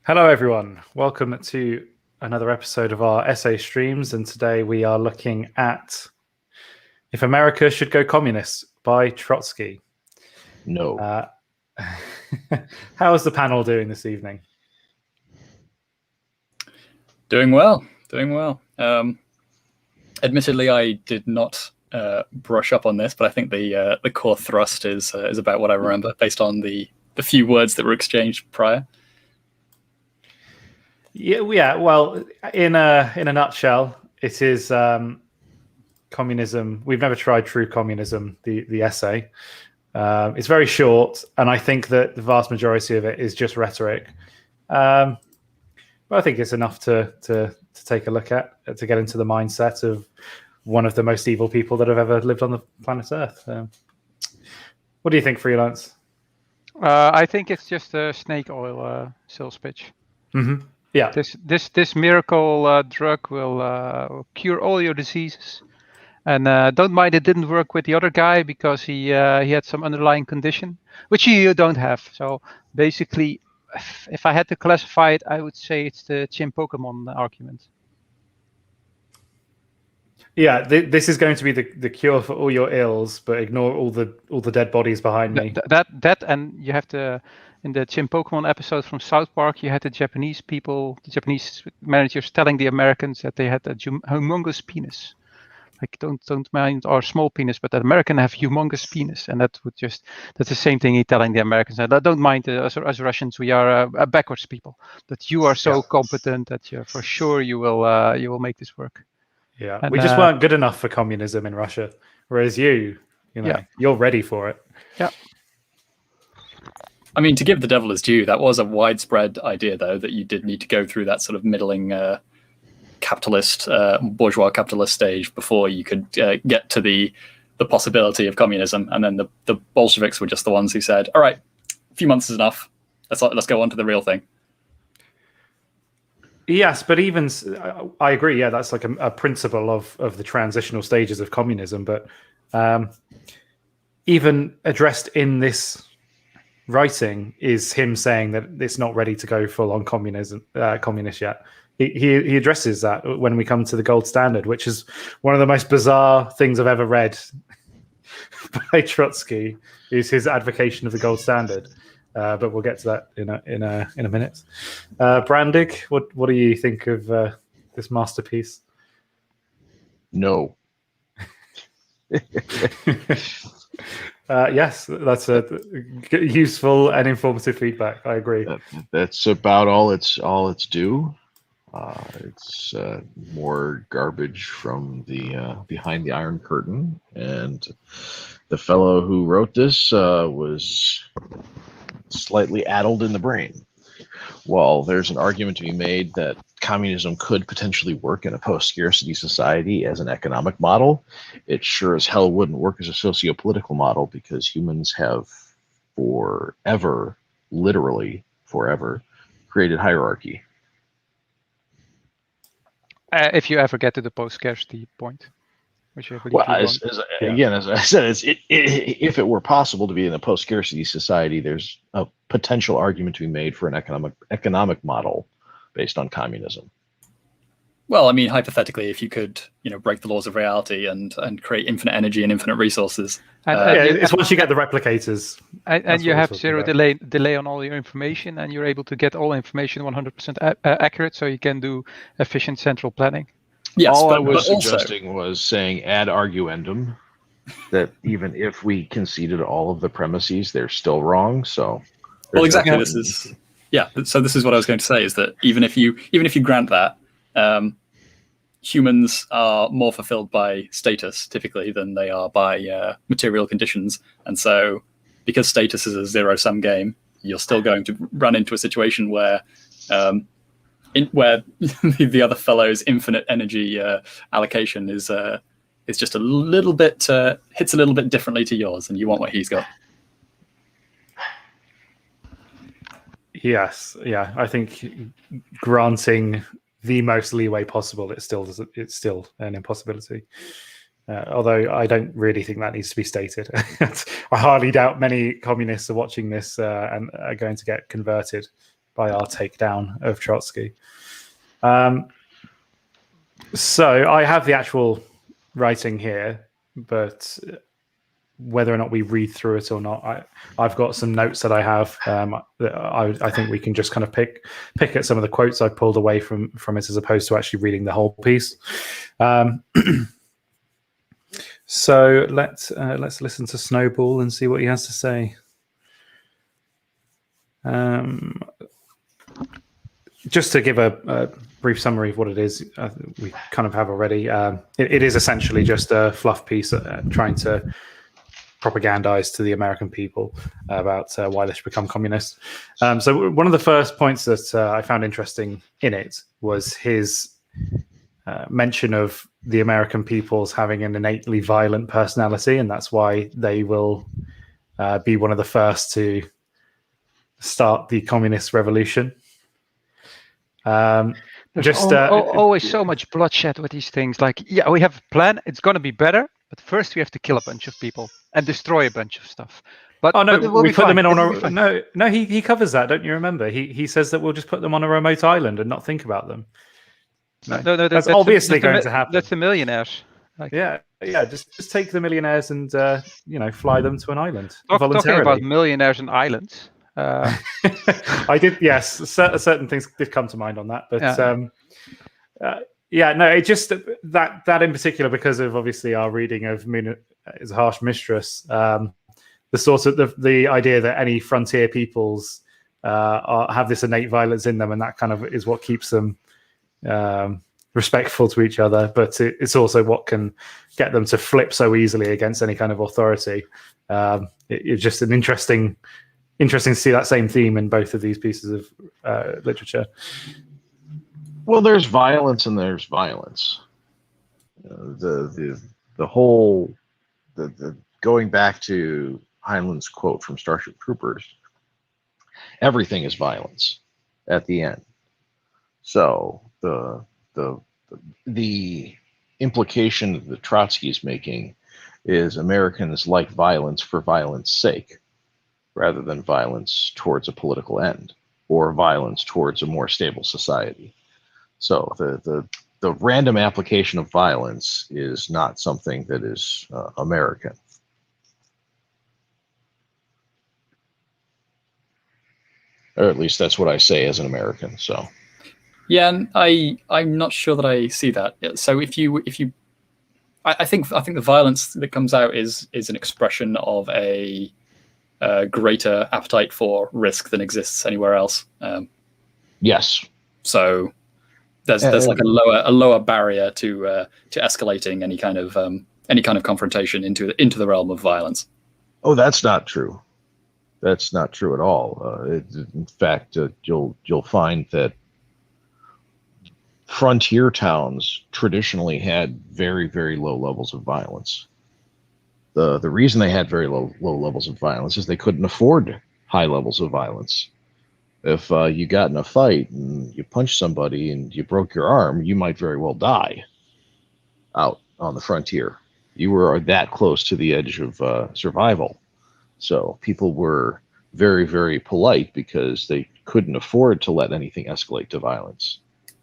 Hello, everyone. Welcome to another episode of our essay streams. And today we are looking at If America Should Go Communist by Trotsky. No. How is the panel doing this evening? Doing well. Admittedly, I did not brush up on this, but I think the core thrust is about what I remember based on the few words that were exchanged prior. Yeah. Well, in a nutshell, it is communism. We've never tried true communism. The essay. It's very short, and I think that the vast majority of it is just rhetoric. But I think it's enough to take a look at, to get into the mindset of one of the most evil people that have ever lived on the planet Earth. What do you think, Freelance? I think it's just a snake oil sales pitch. Mm-hmm. Yeah. This miracle drug will cure all your diseases. And don't mind it didn't work with the other guy because he had some underlying condition, which you don't have. So basically, if I had to classify it, I would say it's the chimp Pokemon argument. Yeah, this is going to be the cure for all your ills, but ignore all the dead bodies behind me. That and you have to, in the chimp Pokemon episode from South Park, you had the Japanese managers telling the Americans that they had a humongous penis. Like don't mind our small penis, but the American have humongous penis, and that's the same thing he's telling the Americans. And I don't mind as Russians, we are a backwards people, but you are so competent that for sure you will make this work. Yeah, and we just weren't good enough for communism in Russia, whereas you're ready for it. Yeah. I mean, to give the devil his due, that was a widespread idea, though, that you did need to go through that sort of middling capitalist, bourgeois capitalist stage before you could get to the possibility of communism. And then the Bolsheviks were just the ones who said, all right, a few months is enough. Let's go on to the real thing. Yes, but even I agree. Yeah, that's like a principle of the transitional stages of communism. But even addressed in this writing is him saying that it's not ready to go full on communist yet. He addresses that when we come to the gold standard, which is one of the most bizarre things I've ever read by Trotsky, is his advocation of the gold standard. But we'll get to that in a minute. Brandig, what do you think of this masterpiece? No. Yes, that's a useful and informative feedback. I agree. That's about all it's due. It's more garbage from the behind the Iron Curtain, and the fellow who wrote this was slightly addled in the brain. While there's an argument to be made that communism could potentially work in a post-scarcity society as an economic model, it sure as hell wouldn't work as a socio-political model, because humans have forever, literally forever, created hierarchy. If you ever get to the post-scarcity point. Which I believe as I said, if it were possible to be in a post-scarcity society, there's a potential argument to be made for an economic model based on communism. Well, I mean, hypothetically, if you could, break the laws of reality and create infinite energy and infinite resources. It's once you get the replicators. And you have zero delay on all your information, and you're able to get all information 100% accurate, so you can do efficient central planning. Yes, all I was suggesting was saying ad arguendum, that even if we conceded all of the premises, they're still wrong. So, well, exactly. So this is what I was going to say, is that even if you grant that, humans are more fulfilled by status typically than they are by material conditions, and so because status is a zero-sum game, you're still going to run into a situation where the other fellow's infinite energy allocation is just a little bit hits a little bit differently to yours, and you want what he's got. Yes, yeah, I think granting the most leeway possible, it's still an impossibility. Although I don't really think that needs to be stated. I hardly doubt many communists are watching this and are going to get converted our takedown of Trotsky. So I have the actual writing here, but whether or not we read through it or not, I've got some notes that I have. That I think we can just kind of pick at some of the quotes I pulled away from it, as opposed to actually reading the whole piece. So let's listen to Snowball and see what he has to say. Just to give a brief summary of what it is, we kind of have already. It is essentially just a fluff piece trying to propagandize to the American people about why they should become communist. So one of the first points that I found interesting in it was his mention of the American peoples having an innately violent personality, and that's why they will be one of the first to start the communist revolution. There's always so much bloodshed with these things. Like, yeah, we have a plan. It's going to be better. But first we have to kill a bunch of people and destroy a bunch of stuff. But we put them in on a no. He covers that. Don't you remember? He says that we'll just put them on a remote island and not think about them. No, that's obviously going to happen. That's the millionaires. Like, yeah. Just take the millionaires and fly them to an island voluntarily. Talking about millionaires and islands. I did. Yes, certain things did come to mind on that, but it just that in particular, because of obviously our reading of Moon is a Harsh Mistress, the sort of the idea that any frontier peoples have this innate violence in them, and that kind of is what keeps them respectful to each other, but it's also what can get them to flip so easily against any kind of authority. It's just an interesting to see that same theme in both of these pieces of literature. Well, there's violence and there's violence. The whole going back to Heinlein's quote from Starship Troopers, everything is violence at the end. So the implication that Trotsky is making is Americans like violence for violence sake, rather than violence towards a political end or violence towards a more stable society. So the random application of violence is not something that is American. Or at least that's what I say as an American. So yeah, and I'm not sure that I see that. So I think the violence that comes out is an expression of a greater appetite for risk than exists anywhere else. Yes. So there's like a lower barrier to escalating any kind of confrontation into the realm of violence. Oh, that's not true. That's not true at all. In fact, you'll find that frontier towns traditionally had very, very low levels of violence. The reason they had very low levels of violence is they couldn't afford high levels of violence. If you got in a fight and you punched somebody and you broke your arm, you might very well die out on the frontier. You were that close to the edge of survival. So people were very, very polite because they couldn't afford to let anything escalate to violence.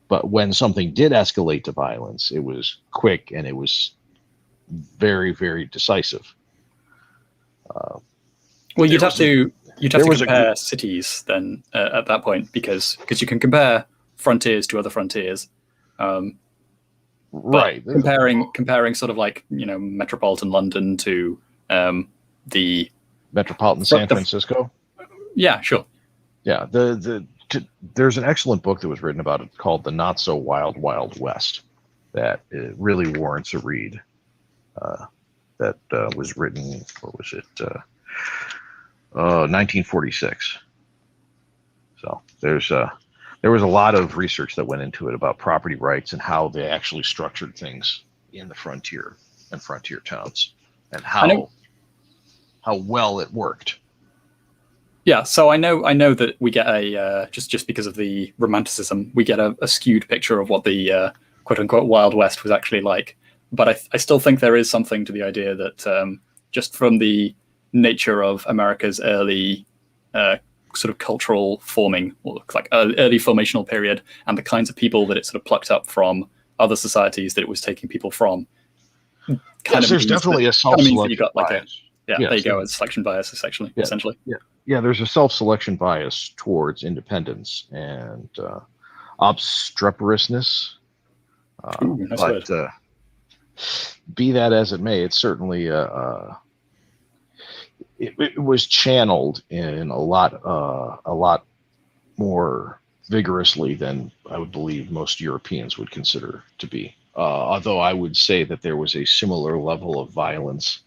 But when something did escalate to violence, it was quick and it was very, very decisive. Well, you'd have to compare cities then at that point, because you can compare frontiers to other frontiers. Right. Comparing sort of like, metropolitan London to the metropolitan San Francisco. Yeah, sure. Yeah, there's an excellent book that was written about it called The Not So Wild Wild West that it really warrants a read. That was written, 1946. So there was a lot of research that went into it about property rights and how they actually structured things in the frontier and frontier towns, and how well it worked. Yeah, so I know that we get a just because of the romanticism, we get a skewed picture of what the quote unquote Wild West was actually like. But I still think there is something to the idea that just from the nature of America's early sort of cultural forming, or like early formational period, and the kinds of people that it sort of plucked up from other societies that it was taking people from. Yes, there's definitely a self-selection bias. There you go, a selection bias, essentially. Yeah, there's a self-selection bias towards independence and obstreperousness. But be that as it may, it's certainly it was channeled in a lot more vigorously than I would believe most Europeans would consider to be. Although I would say that there was a similar level of violence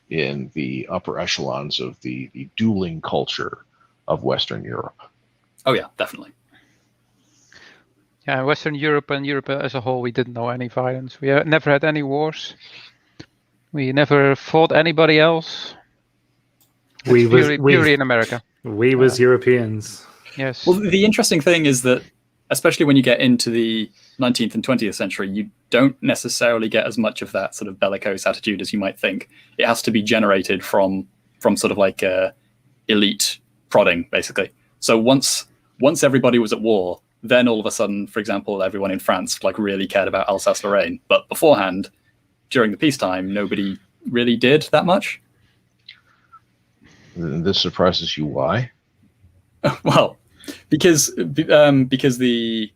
in the upper echelons of the dueling culture of Western Europe. Oh yeah, definitely. Yeah, Western Europe and Europe as a whole, we didn't know any violence. We never had any wars. We never fought anybody else. Purely in America. We was Europeans. Yes. Well, the interesting thing is that, especially when you get into the 19th and 20th century, you don't necessarily get as much of that sort of bellicose attitude as you might think. It has to be generated from sort of like elite prodding, basically. So once everybody was at war, then all of a sudden, for example, everyone in France like really cared about Alsace-Lorraine. But beforehand, during the peacetime, nobody really did that much. This surprises you. Why? Well, because the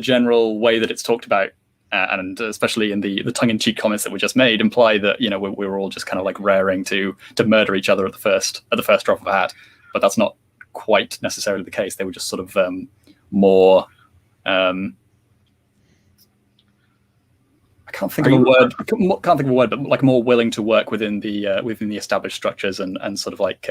general way that it's talked about, and especially in the tongue-in-cheek comments that were just made, imply that we were all just kind of like raring to murder each other at the first drop of a hat. But that's not quite necessarily the case. They were just sort of more. I can't think of a word. But like more willing to work within the established structures and sort of like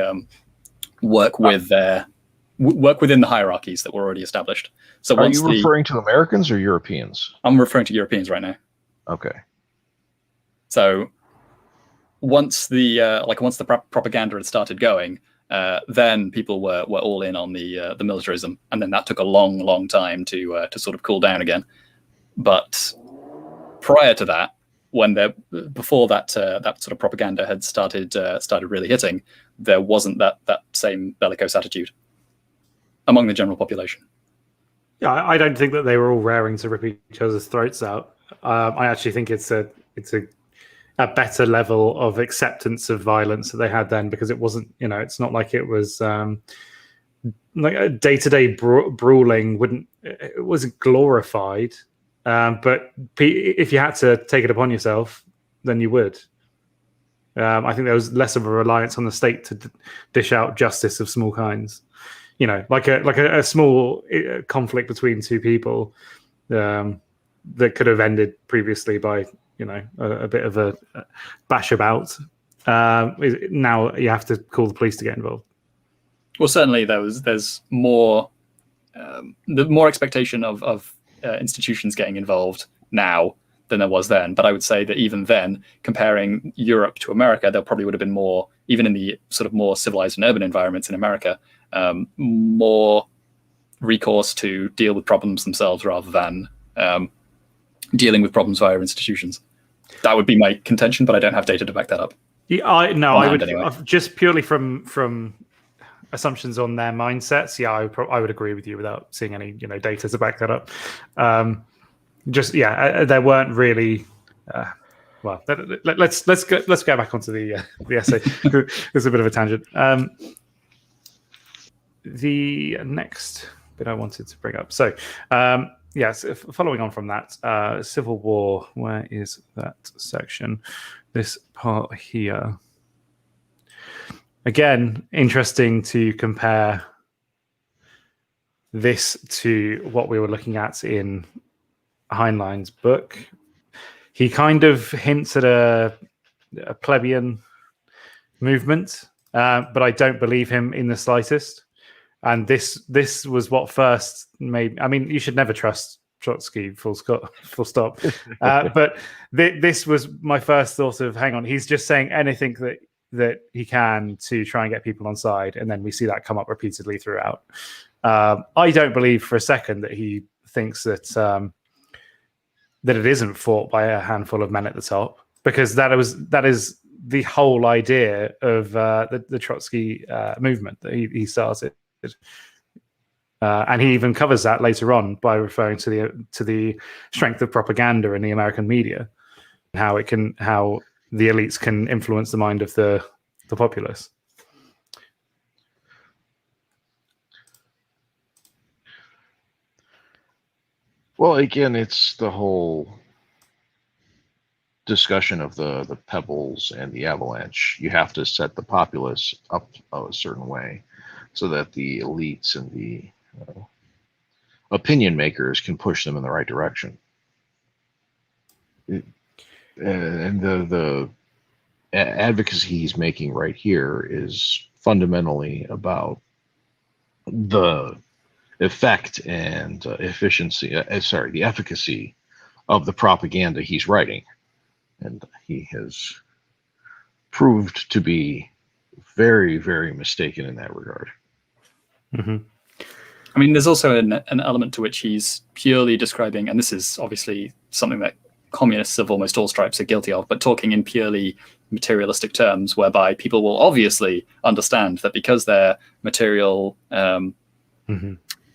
work within the hierarchies that were already established. So are you referring to Americans or Europeans? I'm referring to Europeans right now. Okay. So once the propaganda had started going, then people were all in on the militarism, and then that took a long time to sort of cool down again. But prior to that, before that sort of propaganda had started really hitting, there wasn't that same bellicose attitude among the general population. Yeah, I don't think that they were all raring to rip each other's throats out. I actually think it's a better level of acceptance of violence that they had then, because it wasn't, it's not like it was like a day-to-day brawling. It wasn't glorified, but if you had to take it upon yourself, then you would. I think there was less of a reliance on the state to dish out justice of small kinds. Like a small conflict between two people that could have ended previously by a bit of a bash about. Now you have to call the police to get involved. Well, certainly there's more the more expectation of institutions getting involved now than there was then. But I would say that even then, comparing Europe to America, there probably would have been more, even in the sort of more civilized and urban environments in America, more recourse to deal with problems themselves rather than dealing with problems via institutions. That would be my contention, but I don't have data to back that up. Yeah, I would anyway. Just purely from assumptions on their mindsets. Yeah, I would agree with you without seeing any data to back that up. There weren't really. Well, let's go back onto the essay. It's a bit of a tangent. The next bit I wanted to bring up. So, yes, following on from that, Civil War. Where is that section? This part here. Again, interesting to compare this to what we were looking at in Heinlein's book. He kind of hints at a plebeian movement, but I don't believe him in the slightest. And this was what first made. I mean, you should never trust Trotsky, full stop. But this was my first thought of, hang on, he's just saying anything that he can to try and get people on side, and then we see that come up repeatedly throughout. I don't believe for a second that he thinks that it isn't fought by a handful of men at the top, because that is the whole idea of the Trotsky movement that he started. And he even covers that later on by referring to the strength of propaganda in the American media, and how the elites can influence the mind of the populace. Well, again, it's the whole discussion of the pebbles and the avalanche. You have to set the populace up a certain way so that the elites and the opinion makers can push them in the right direction. And the advocacy he's making right here is fundamentally about the effect and efficiency, the efficacy of the propaganda he's writing. And he has proved to be very, very mistaken in that regard. Mm-hmm. I mean, there's also an element to which he's purely describing, and this is obviously something that communists of almost all stripes are guilty of, but talking in purely materialistic terms, whereby people will obviously understand that because their material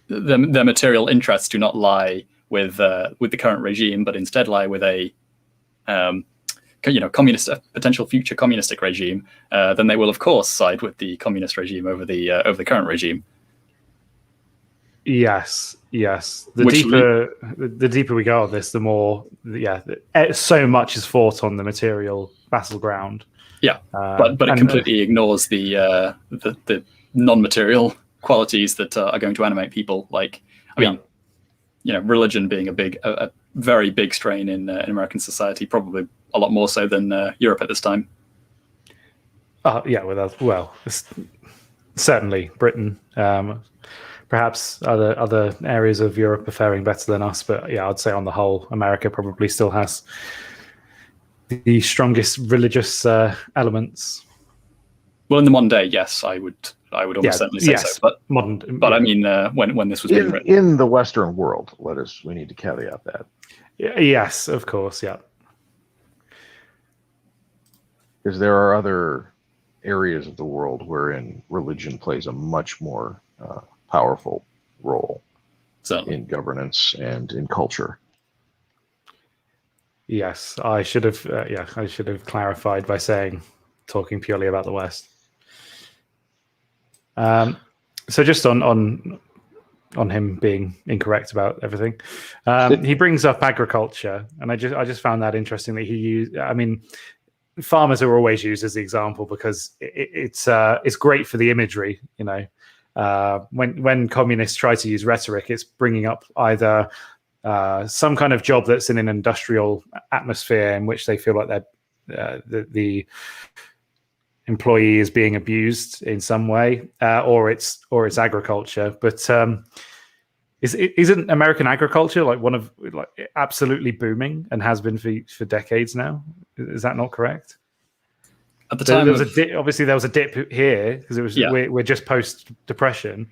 their material interests do not lie with the current regime, but instead lie with a communist, potential future communistic regime, then they will of course side with the communist regime over the current regime. Yes. The deeper we go on this, the more, so much is fought on the material battleground. Yeah, but it completely ignores the non-material qualities that are going to animate people. Like, I mean, religion being a very big strain in American society, probably a lot more so than Europe at this time. Certainly Britain. Perhaps other areas of Europe are faring better than us, but I'd say on the whole, America probably still has the strongest religious elements. Well, in the modern day, yes, I would almost certainly say so. But I mean, when this was being written in the Western world, we need to caveat that. Yes, of course, yeah. Because there are other areas of the world wherein religion plays a much more powerful role in governance and in culture. Yes, I should have clarified by talking purely about the West. So just on him being incorrect about everything, he brings up agriculture, and I just found that interesting that he used. I mean, farmers are always used as the example because it's great for the imagery, when communists try to use rhetoric, it's bringing up either some kind of job that's in an industrial atmosphere in which they feel like the employee is being abused in some way, or it's agriculture. But isn't American agriculture absolutely booming and has been for decades now? Is that not correct? At the time, there was a dip here because it was we're just post depression.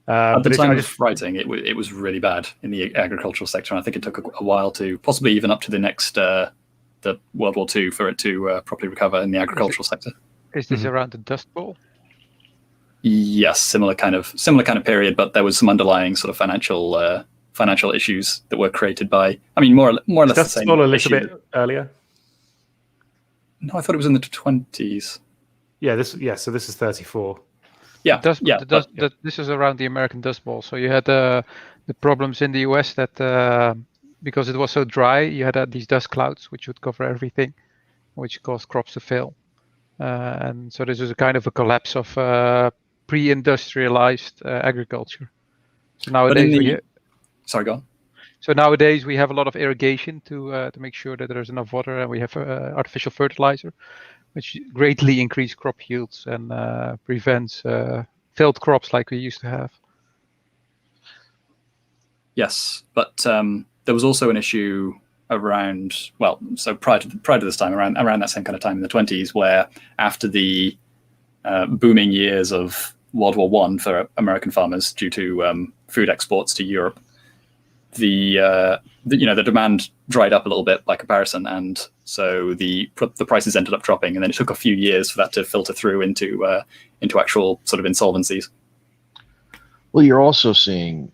At the time of writing, it was really bad in the agricultural sector, and I think it took a while to, possibly even up to the next the World War II, for it to properly recover in the agricultural sector. Is this around the Dust Bowl? Yes, similar kind of period, but there was some underlying sort of financial issues that were created by. I mean, more or less the same. Dust Bowl a little bit earlier. No, I thought it was in the 20s. So this is 34. This is around the American Dust Bowl. So you had the problems in the US that because it was so dry, you had these dust clouds which would cover everything, which caused crops to fail. And so this is a kind of a collapse of pre-industrialized agriculture. So nowadays, sorry, go on. So nowadays we have a lot of irrigation to make sure that there's enough water, and we have artificial fertilizer, which greatly increase crop yields and prevents failed crops like we used to have. Yes, but there was also an issue around, so prior to this time, around that same kind of time in the 20s, where after the booming years of World War I for American farmers due to food exports to Europe, the demand dried up a little bit by comparison, and so the prices ended up dropping, and then it took a few years for that to filter through into actual sort of insolvencies. Well, you're also seeing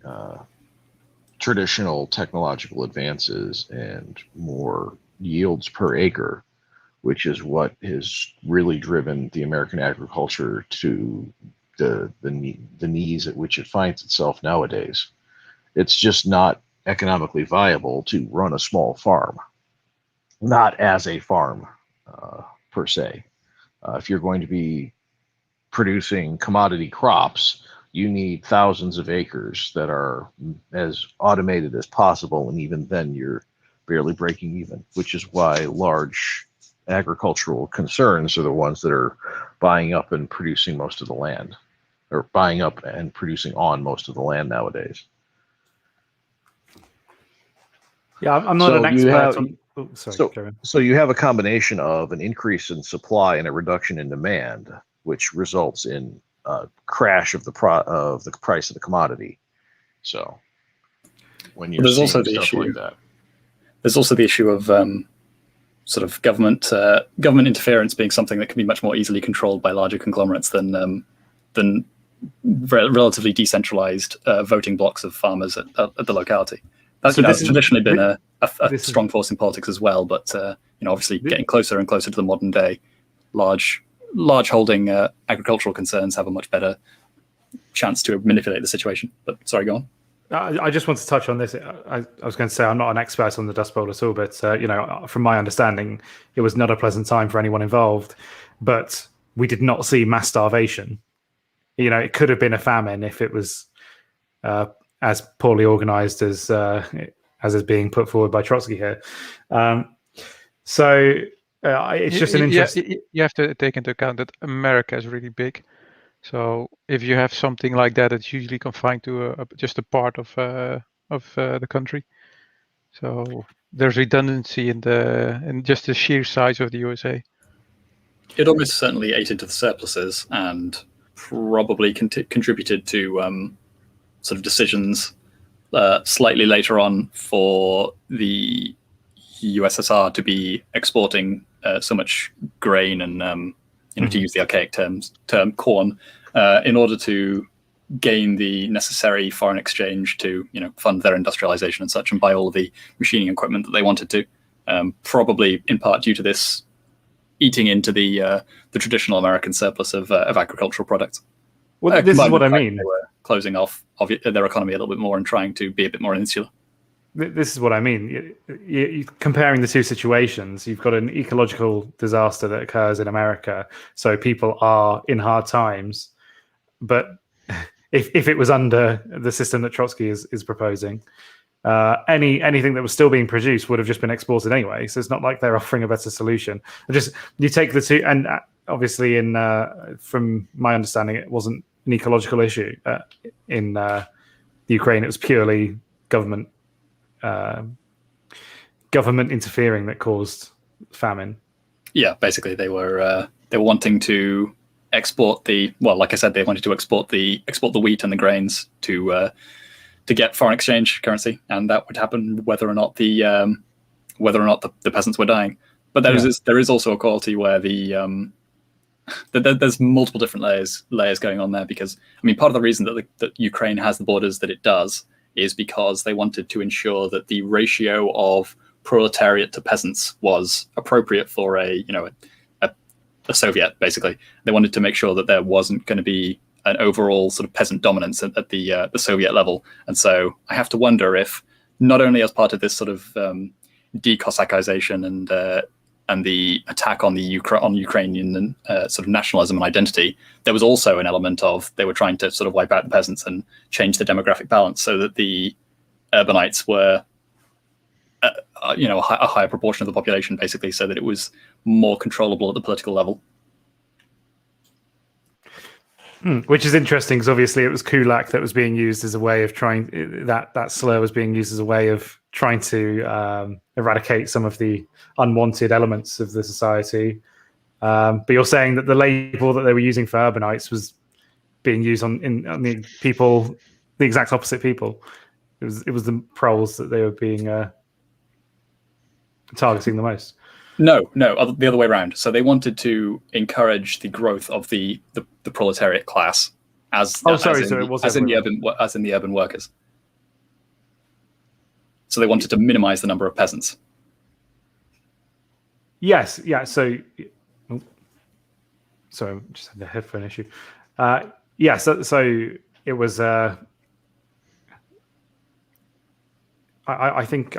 traditional technological advances and more yields per acre, which is what has really driven the American agriculture to the knees at which it finds itself nowadays. It's just not economically viable to run a small farm, not as a farm per se. If you're going to be producing commodity crops, you need thousands of acres that are as automated as possible, and even then you're barely breaking even, which is why large agricultural concerns are the ones that are buying up and producing most of the land, or buying up and producing on most of the land nowadays. Yeah, I'm not an expert on. Oh, sorry, so you have a combination of an increase in supply and a reduction in demand, which results in a crash of the price of the commodity. So when you're seeing stuff like that, there's also the issue of sort of government interference being something that can be much more easily controlled by larger conglomerates than relatively decentralized voting blocks of farmers at the locality. That's traditionally been a strong force in politics as well, but obviously getting closer and closer to the modern day, large holding agricultural concerns have a much better chance to manipulate the situation. But sorry, go on. I just want to touch on this. I was going to say I'm not an expert on the Dust Bowl at all, but from my understanding, it was not a pleasant time for anyone involved. But we did not see mass starvation. It could have been a famine if it was as poorly organized as is being put forward by Trotsky here. It's just an interesting. You have to take into account that America is really big. So if you have something like that, it's usually confined to just a part of the country. So there's redundancy in just the sheer size of the USA. It almost certainly ate into the surpluses and probably contributed to sort of decisions slightly later on for the USSR to be exporting so much grain and to use the archaic term corn in order to gain the necessary foreign exchange to fund their industrialization and such, and buy all of the machining equipment that they wanted to. Probably in part due to this eating into the traditional American surplus of agricultural products. Well, this is what I mean. They were closing off their economy a little bit more and trying to be a bit more insular. This is what I mean. You comparing the two situations, you've got an ecological disaster that occurs in America, so people are in hard times. But if it was under the system that Trotsky is proposing, anything that was still being produced would have just been exported anyway. So it's not like they're offering a better solution. You take the two, and obviously, from my understanding, it wasn't an ecological issue in the Ukraine. It was purely government interfering that caused famine. Yeah, basically, they were wanting to export like I said, they wanted to export the wheat and the grains to get foreign exchange currency, and that would happen whether or not the peasants were dying. But there is also a quality where there's multiple different layers going on there, because part of the reason that Ukraine has the borders that it does is because they wanted to ensure that the ratio of proletariat to peasants was appropriate for a Soviet. Basically, they wanted to make sure that there wasn't going to be an overall sort of peasant dominance at the Soviet level. And so I have to wonder if, not only as part of this sort of de-Cossacization and the attack on Ukrainian sort of nationalism and identity, there was also an element of they were trying to sort of wipe out the peasants and change the demographic balance so that the urbanites were a higher proportion of the population, basically, so that it was more controllable at the political level. Which is interesting, because obviously it was kulak that was being used as a way of that slur was being used as a way of trying to eradicate some of the unwanted elements of the society. But you're saying that the label that they were using for urbanites was being used on the people, the exact opposite people. It was the proles that they were being targeting the most. No, the other way around. So they wanted to encourage the growth of the proletariat class as Oh, as sorry, in so the- it was as in the urban workers. So they wanted to minimize the number of peasants. Yes, yeah. So, oh, sorry, I just had a headphone issue. Yeah, so it was. I think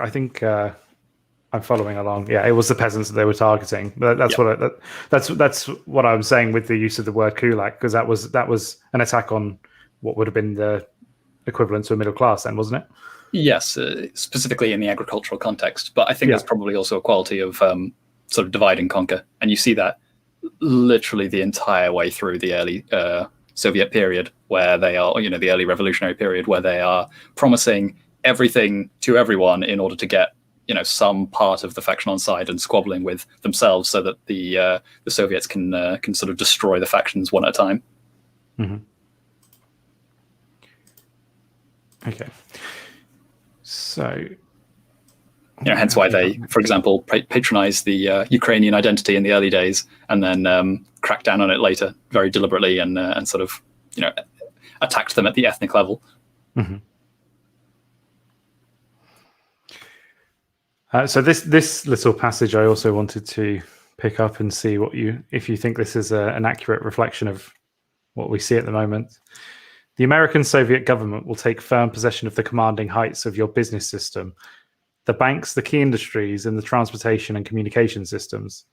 I'm following along. Yeah, it was the peasants that they were targeting. That's Yeah. that's what I'm saying with the use of the word kulak, because that was an attack on what would have been the equivalent to a middle class, then, wasn't it? Yes, specifically in the agricultural context. But I think Yeah. there's probably also a quality of sort of divide and conquer. And you see that literally the entire way through the early Soviet period, where they are, the early revolutionary period, where they are promising everything to everyone in order to get, some part of the faction on side and squabbling with themselves so that the Soviets can sort of destroy the factions one at a time. Mm-hmm. Okay. So, hence why they, for example, patronized the Ukrainian identity in the early days and then cracked down on it later very deliberately and sort of, attacked them at the ethnic level. Mm-hmm. So this little passage I also wanted to pick up and see if you think this is an accurate reflection of what we see at the moment. The American Soviet government will take firm possession of the commanding heights of your business system, the banks, the key industries, and the transportation and communication systems.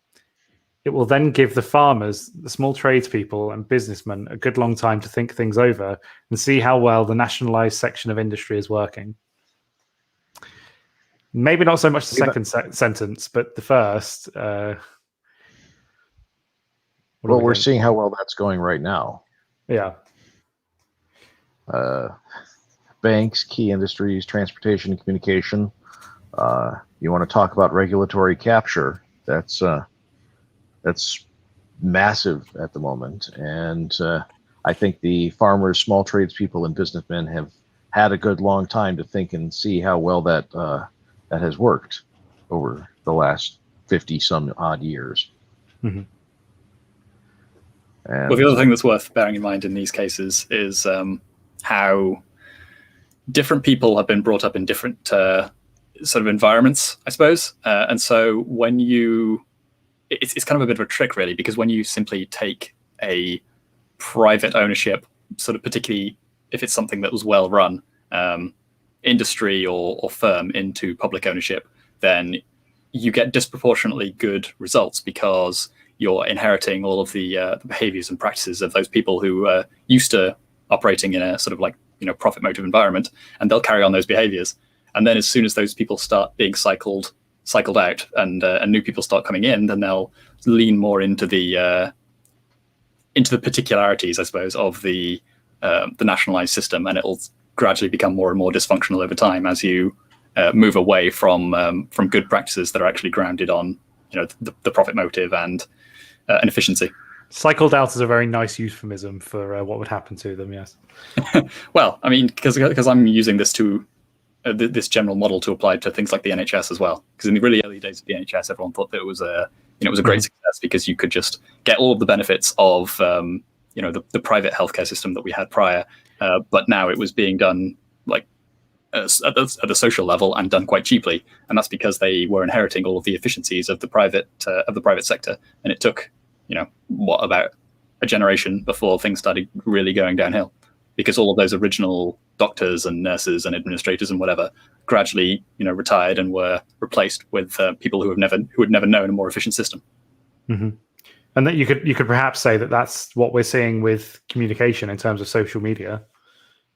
It will then give the farmers, the small tradespeople, and businessmen a good long time to think things over and see how well the nationalized section of industry is working. Maybe not so much the second sentence, but the first. We're seeing how well that's going right now. Yeah. Banks, key industries, transportation and communication. You want to talk about regulatory capture? That's massive at the moment, and I think the farmers, small tradespeople, and businessmen have had a good long time to think and see how well that has worked over the last 50 some odd years. Mm-hmm. And, well, the other thing that's worth bearing in mind in these cases is how different people have been brought up in different sort of environments, I suppose. And so when it's kind of a bit of a trick, really, because when you simply take a private ownership, sort of particularly if it's something that was well run, industry or firm into public ownership, then you get disproportionately good results because you're inheriting all of the behaviors and practices of those people who are used to operating in a sort of like, profit motive environment, and they'll carry on those behaviors. And then as soon as those people start being cycled out and new people start coming in, then they'll lean more into the particularities, I suppose, of the nationalized system, and it'll gradually become more and more dysfunctional over time as you move away from good practices that are actually grounded on the profit motive and efficiency. Cycled out is a very nice euphemism for what would happen to them. Yes. Well, I mean, because I'm using this this general model to apply to things like the NHS as well. Because in the really early days of the NHS, everyone thought that it was a great success because you could just get all of the benefits of the private healthcare system that we had prior, but now it was being done like at the social level and done quite cheaply, and that's because they were inheriting all of the efficiencies of the private sector, and it took about a generation before things started really going downhill, because all of those original doctors and nurses and administrators and whatever gradually retired and were replaced with people who had never known a more efficient system. Mm-hmm. And that you could perhaps say that that's what we're seeing with communication in terms of social media.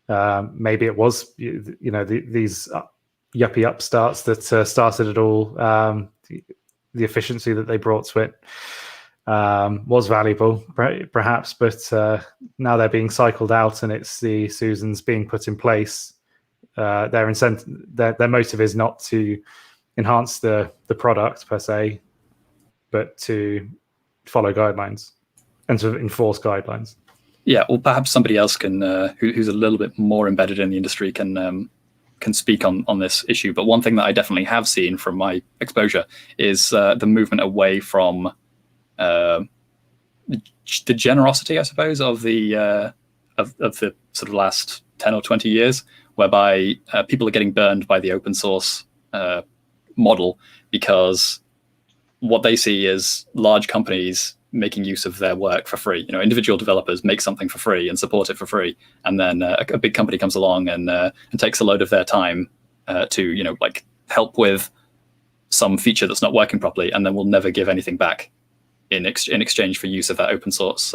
Maybe it was these yuppie upstarts that started it all. The efficiency that they brought to it was valuable, perhaps, but now they're being cycled out, and it's the Susans being put in place. Their motive is not to enhance the product per se, but to follow guidelines and to enforce guidelines. Yeah, well, perhaps somebody else can, who's a little bit more embedded in the industry, can speak on this issue. But one thing that I definitely have seen from my exposure is the movement away from the generosity, I suppose, of the of the sort of last 10 or 20 years, whereby people are getting burned by the open source model, because what they see is large companies making use of their work for free. Individual developers make something for free and support it for free, and then a big company comes along and takes a load of their time to like help with some feature that's not working properly, and then will never give anything back in exchange for use of that open source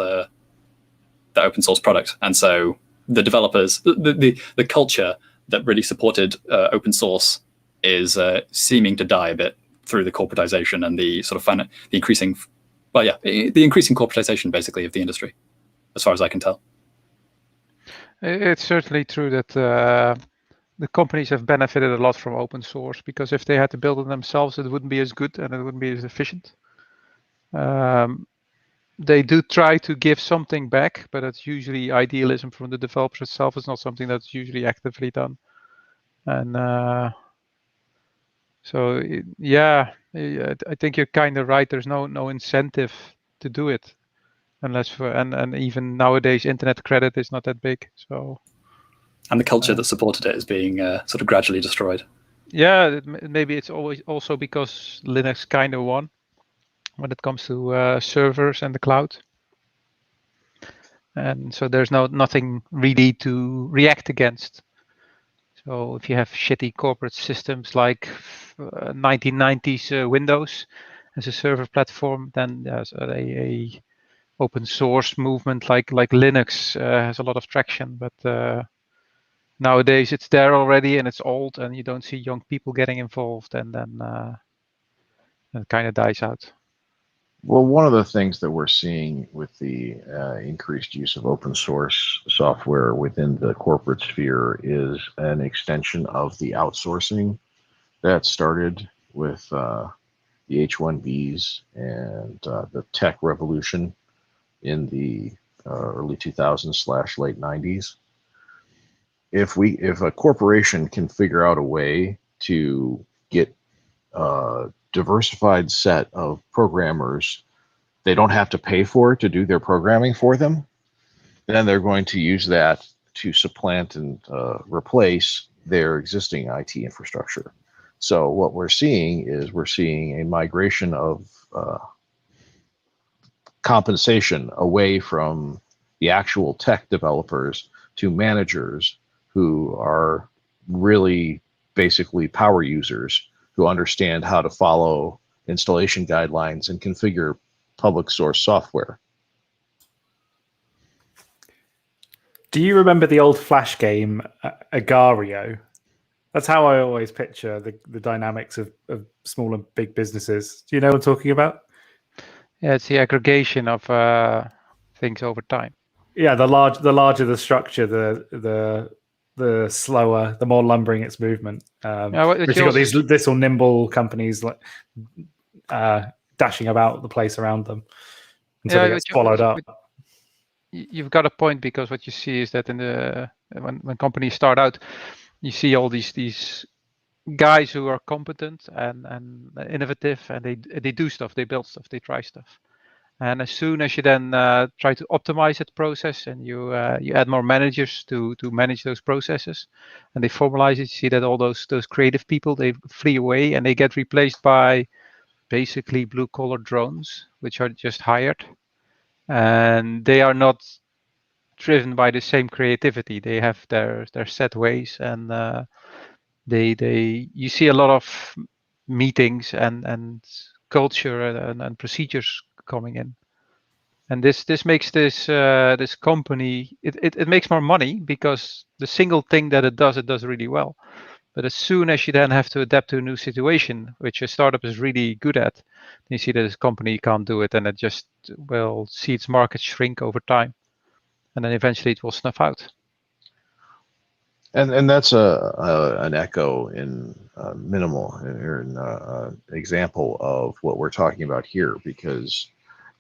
product. And so the developers, the culture that really supported open source is seeming to die a bit through the corporatization and the sort of the increasing corporatization, basically, of the industry, as far as I can tell. It's certainly true that the companies have benefited a lot from open source, because if they had to build it themselves, it wouldn't be as good and it wouldn't be as efficient. They do try to give something back, but it's usually idealism from the developer itself. It's not something that's usually actively done. And I think you're kind of right. There's no incentive to do it, unless and even nowadays internet credit is not that big. So, and the culture that supported it is being sort of gradually destroyed. Yeah, maybe it's always also because Linux kind of won when it comes to servers and the cloud, and so there's nothing really to react against. So if you have shitty corporate systems like 1990s Windows as a server platform, then there's a open source movement like Linux has a lot of traction. But nowadays it's there already and it's old, and you don't see young people getting involved, and then it kind of dies out. Well, one of the things that we're seeing with the increased use of open source software within the corporate sphere is an extension of the outsourcing that started with the H-1Bs and the tech revolution in the early 2000s / late 90s. If a corporation can figure out a way to get diversified set of programmers they don't have to pay for to do their programming for them, then they're going to use that to supplant and replace their existing IT infrastructure. So what we're seeing is a migration of compensation away from the actual tech developers to managers who are really basically power users who understand how to follow installation guidelines and configure public source software. Do you remember the old Flash game Agario? That's how I always picture the dynamics of small and big businesses. Do you know what I'm talking about? Yeah, it's the aggregation of things over time. Yeah, the larger the structure, the slower, the more lumbering its movement. But you've got these little nimble companies like dashing about the place around them until they get swallowed up. You've got a point, because what you see is that when companies start out, you see all these guys who are competent and innovative, and they do stuff, they build stuff, they try stuff. And as soon as you then try to optimize that process, and you add more managers to manage those processes, and they formalize it, you see that all those creative people, they flee away and they get replaced by basically blue-collar drones, which are just hired, and they are not driven by the same creativity. They have their set ways, and you see a lot of meetings and culture and procedures coming in, and this makes this company it makes more money, because the single thing that it does really well. But as soon as you then have to adapt to a new situation, which a startup is really good at, you see that this company can't do it, and it just will see its market shrink over time, and then eventually it will snuff out. And that's an echo in minimal, or an example of what we're talking about here, because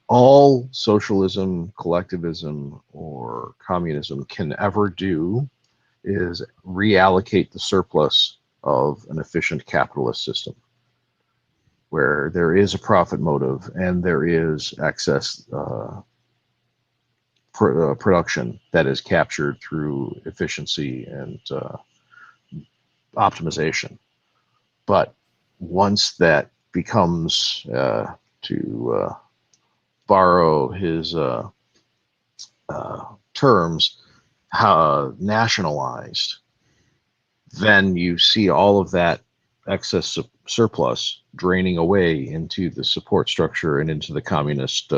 all socialism, collectivism, or communism can ever do is reallocate the surplus of an efficient capitalist system, where there is a profit motive and there is excess production that is captured through efficiency and optimization. But once that becomes, to borrow his terms, nationalized, then you see all of that excess surplus draining away into the support structure and into the communist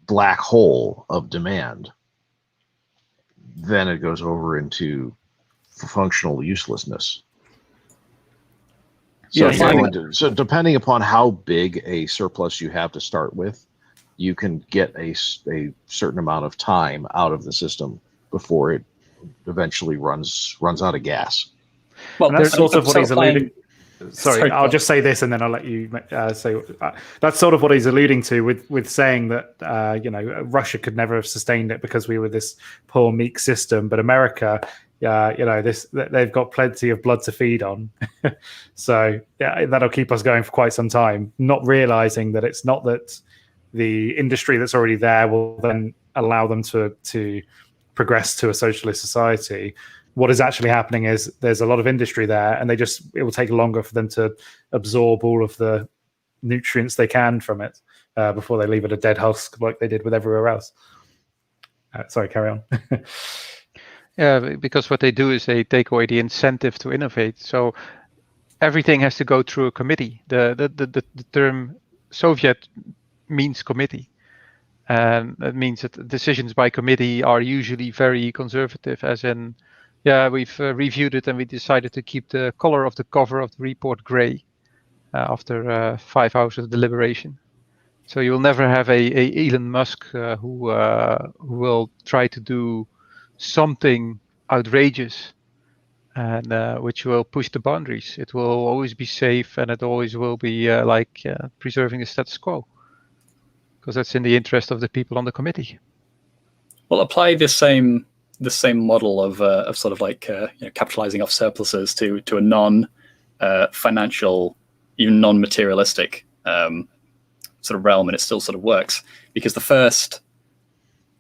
black hole of demand. Then it goes over into functional uselessness. So, so depending upon how big a surplus you have to start with, you can get a certain amount of time out of the system before it eventually runs out of gas. Well, and that's sort of what he's alluding. Sorry, I'll just say this, and then I'll let you say. That's sort of what he's alluding to with saying that Russia could never have sustained it because we were this poor, meek system, but America, they've got plenty of blood to feed on, so yeah, that'll keep us going for quite some time. Not realizing that it's not that the industry that's already there will then allow them to progress to a socialist society. What is actually happening is there's a lot of industry there, and it will take longer for them to absorb all of the nutrients they can from it before they leave it a dead husk like they did with everywhere else. Sorry, carry on. Yeah, because what they do is they take away the incentive to innovate. So everything has to go through a committee. The term Soviet means committee. And that means that decisions by committee are usually very conservative, as in, we've reviewed it and we decided to keep the color of the cover of the report gray after 5 hours of deliberation. So you will never have a Elon Musk who will try to do something outrageous and which will push the boundaries. It will always be safe, and it always will be preserving the status quo, because that's in the interest of the people on the committee. Well, apply the same model of sort of like capitalizing off surpluses to a non-financial, even non-materialistic sort of realm, and it still sort of works, because the first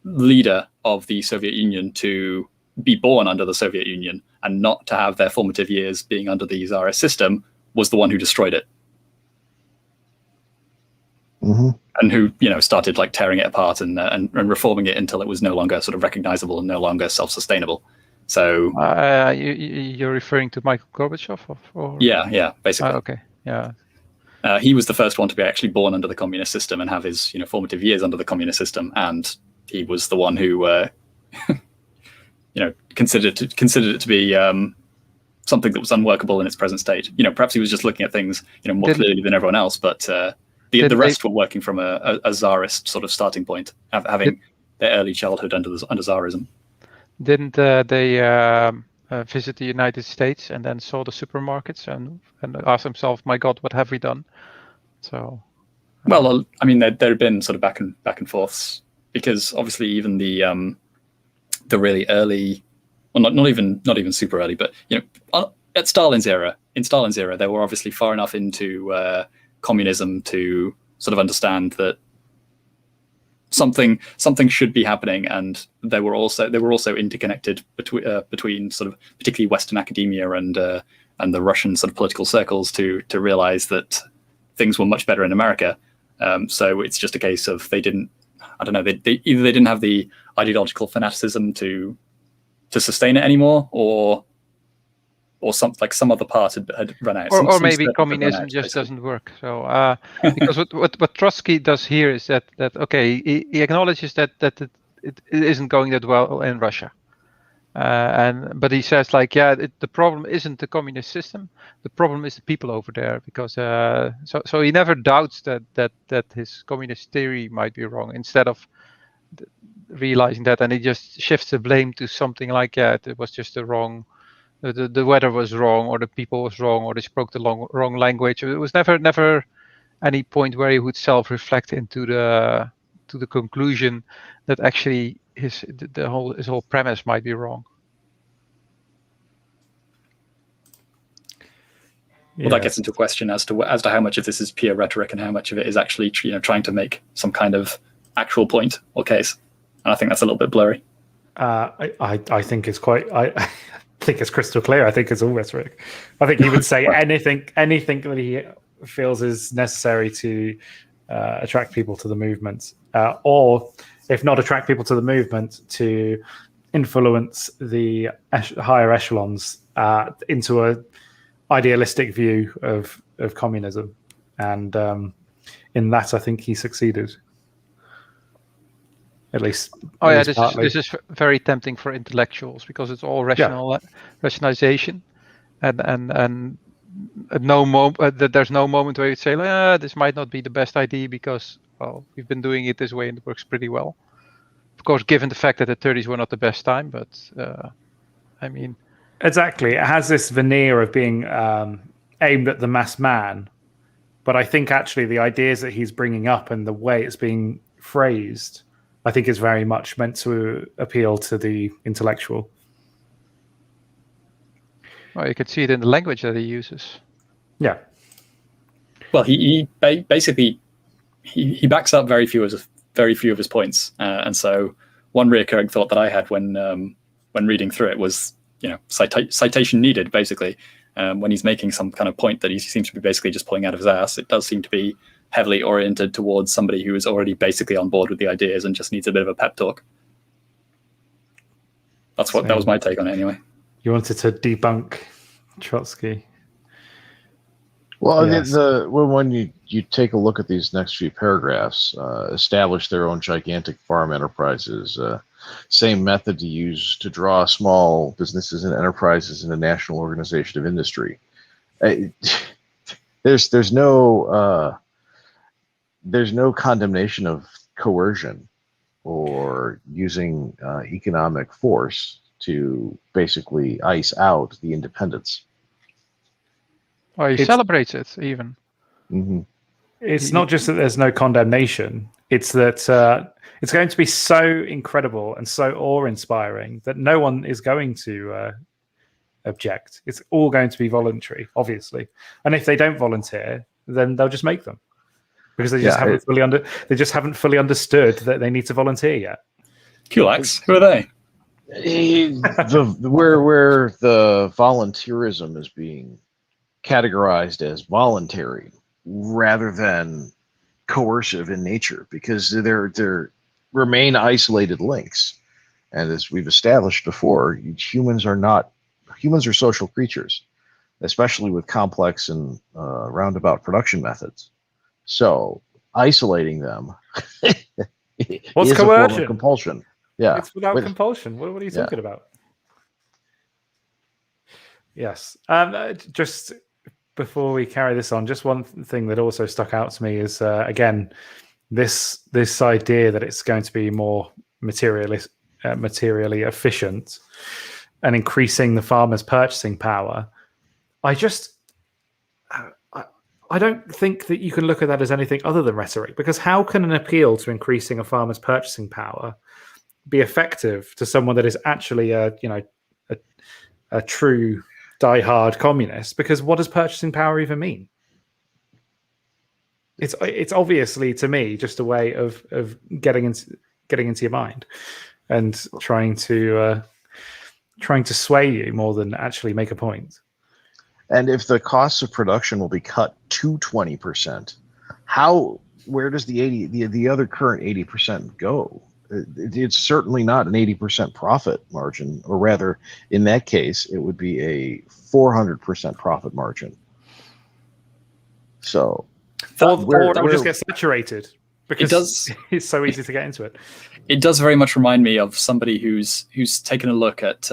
leader of the Soviet Union to be born under the Soviet Union and not to have their formative years being under the Tsarist system was the one who destroyed it. Mm-hmm. And who started like tearing it apart and reforming it until it was no longer sort of recognizable and no longer self-sustainable. So you're referring to Michael Gorbachev, or? Yeah, basically. Okay, yeah. He was the first one to be actually born under the communist system and have his formative years under the communist system, and he was the one who considered it to be something that was unworkable in its present state. Perhaps he was just looking at things more clearly than everyone else, but the rest were working from a Tsarist sort of starting point, having their early childhood under Tsarism. Didn't they visit the United States and then saw the supermarkets and asked themselves, "My God, what have we done?" So, well, I mean, there had been sort of back and forths, because obviously even the really early, well, not even super early, but at Stalin's era, they were obviously far enough into communism to sort of understand that something should be happening, and they were also interconnected between sort of particularly Western academia and the Russian sort of political circles to realize that things were much better in America. So it's just a case of they didn't have the ideological fanaticism to sustain it anymore, or some other part had run out. Or maybe communism just doesn't work. So because what Trotsky does here is that okay, he acknowledges that it isn't going that well in Russia, but he says the problem isn't the communist system, the problem is the people over there, because so he never doubts that his communist theory might be wrong, instead of realizing that, and he just shifts the blame to something like it was just the wrong. The weather was wrong, or the people was wrong, or they spoke the wrong language. It was never any point where he would self-reflect into the conclusion that actually his whole premise might be wrong. Well, that gets into a question as to how much of this is pure rhetoric and how much of it is actually trying to make some kind of actual point or case. And I think that's a little bit blurry. I think it's quite. I think it's crystal clear. I think it's all rhetoric. I think he would say anything that he feels is necessary to attract people to the movement, or if not attract people to the movement, to influence the higher echelons into a idealistic view of communism. And in that, I think he succeeded. At least. This is very tempting for intellectuals because it's all rationalization, and there's no moment where you say, this might not be the best idea because we've been doing it this way and it works pretty well. Of course, given the fact that the 30s were not the best time, but I mean, exactly, it has this veneer of being aimed at the mass man, but I think actually the ideas that he's bringing up and the way it's being phrased, I think is very much meant to appeal to the intellectual. Well, you could see it in the language that he uses. Yeah. Well, he basically backs up very few of his points, and so one recurring thought that I had when reading through it was, citation needed. Basically, when he's making some kind of point that he seems to be basically just pulling out of his ass, it does seem to be heavily oriented towards somebody who is already basically on board with the ideas and just needs a bit of a pep talk. That was my take on it anyway. You wanted to debunk Trotsky. Well, yes. When you take a look at these next few paragraphs, establish their own gigantic farm enterprises, same method to use to draw small businesses and enterprises in a national organization of industry. There's no condemnation of coercion or using economic force to basically ice out the independents. Well, he celebrates it even. Mm-hmm. It's not just that there's no condemnation. It's that it's going to be so incredible and so awe-inspiring that no one is going to object. It's all going to be voluntary, obviously. And if they don't volunteer, then they'll just make them. Because they just haven't fully understood that they need to volunteer yet. Kulaks, who are they? Where the volunteerism is being categorized as voluntary rather than coercive in nature, because there remain isolated links, and as we've established before, humans are social creatures, especially with complex and roundabout production methods. So isolating them what's is coercion? A form of compulsion. Yeah, it's without compulsion. What are you talking about? Yes. Just before we carry this on, just one thing that also stuck out to me is again this idea that it's going to be more materially efficient and increasing the farmer's purchasing power. I don't think that you can look at that as anything other than rhetoric, because how can an appeal to increasing a farmer's purchasing power be effective to someone that is actually a true die-hard communist? Because what does purchasing power even mean? It's obviously, to me, just a way of getting into your mind and trying to sway you more than actually make a point. And if the costs of production will be cut to 20%, where does the other current 80% go? It's certainly not an 80% profit margin, or rather, in that case, it would be a 400% profit margin. So, or just get saturated, because it's so easy to get into it. It does very much remind me of somebody who's taken a look at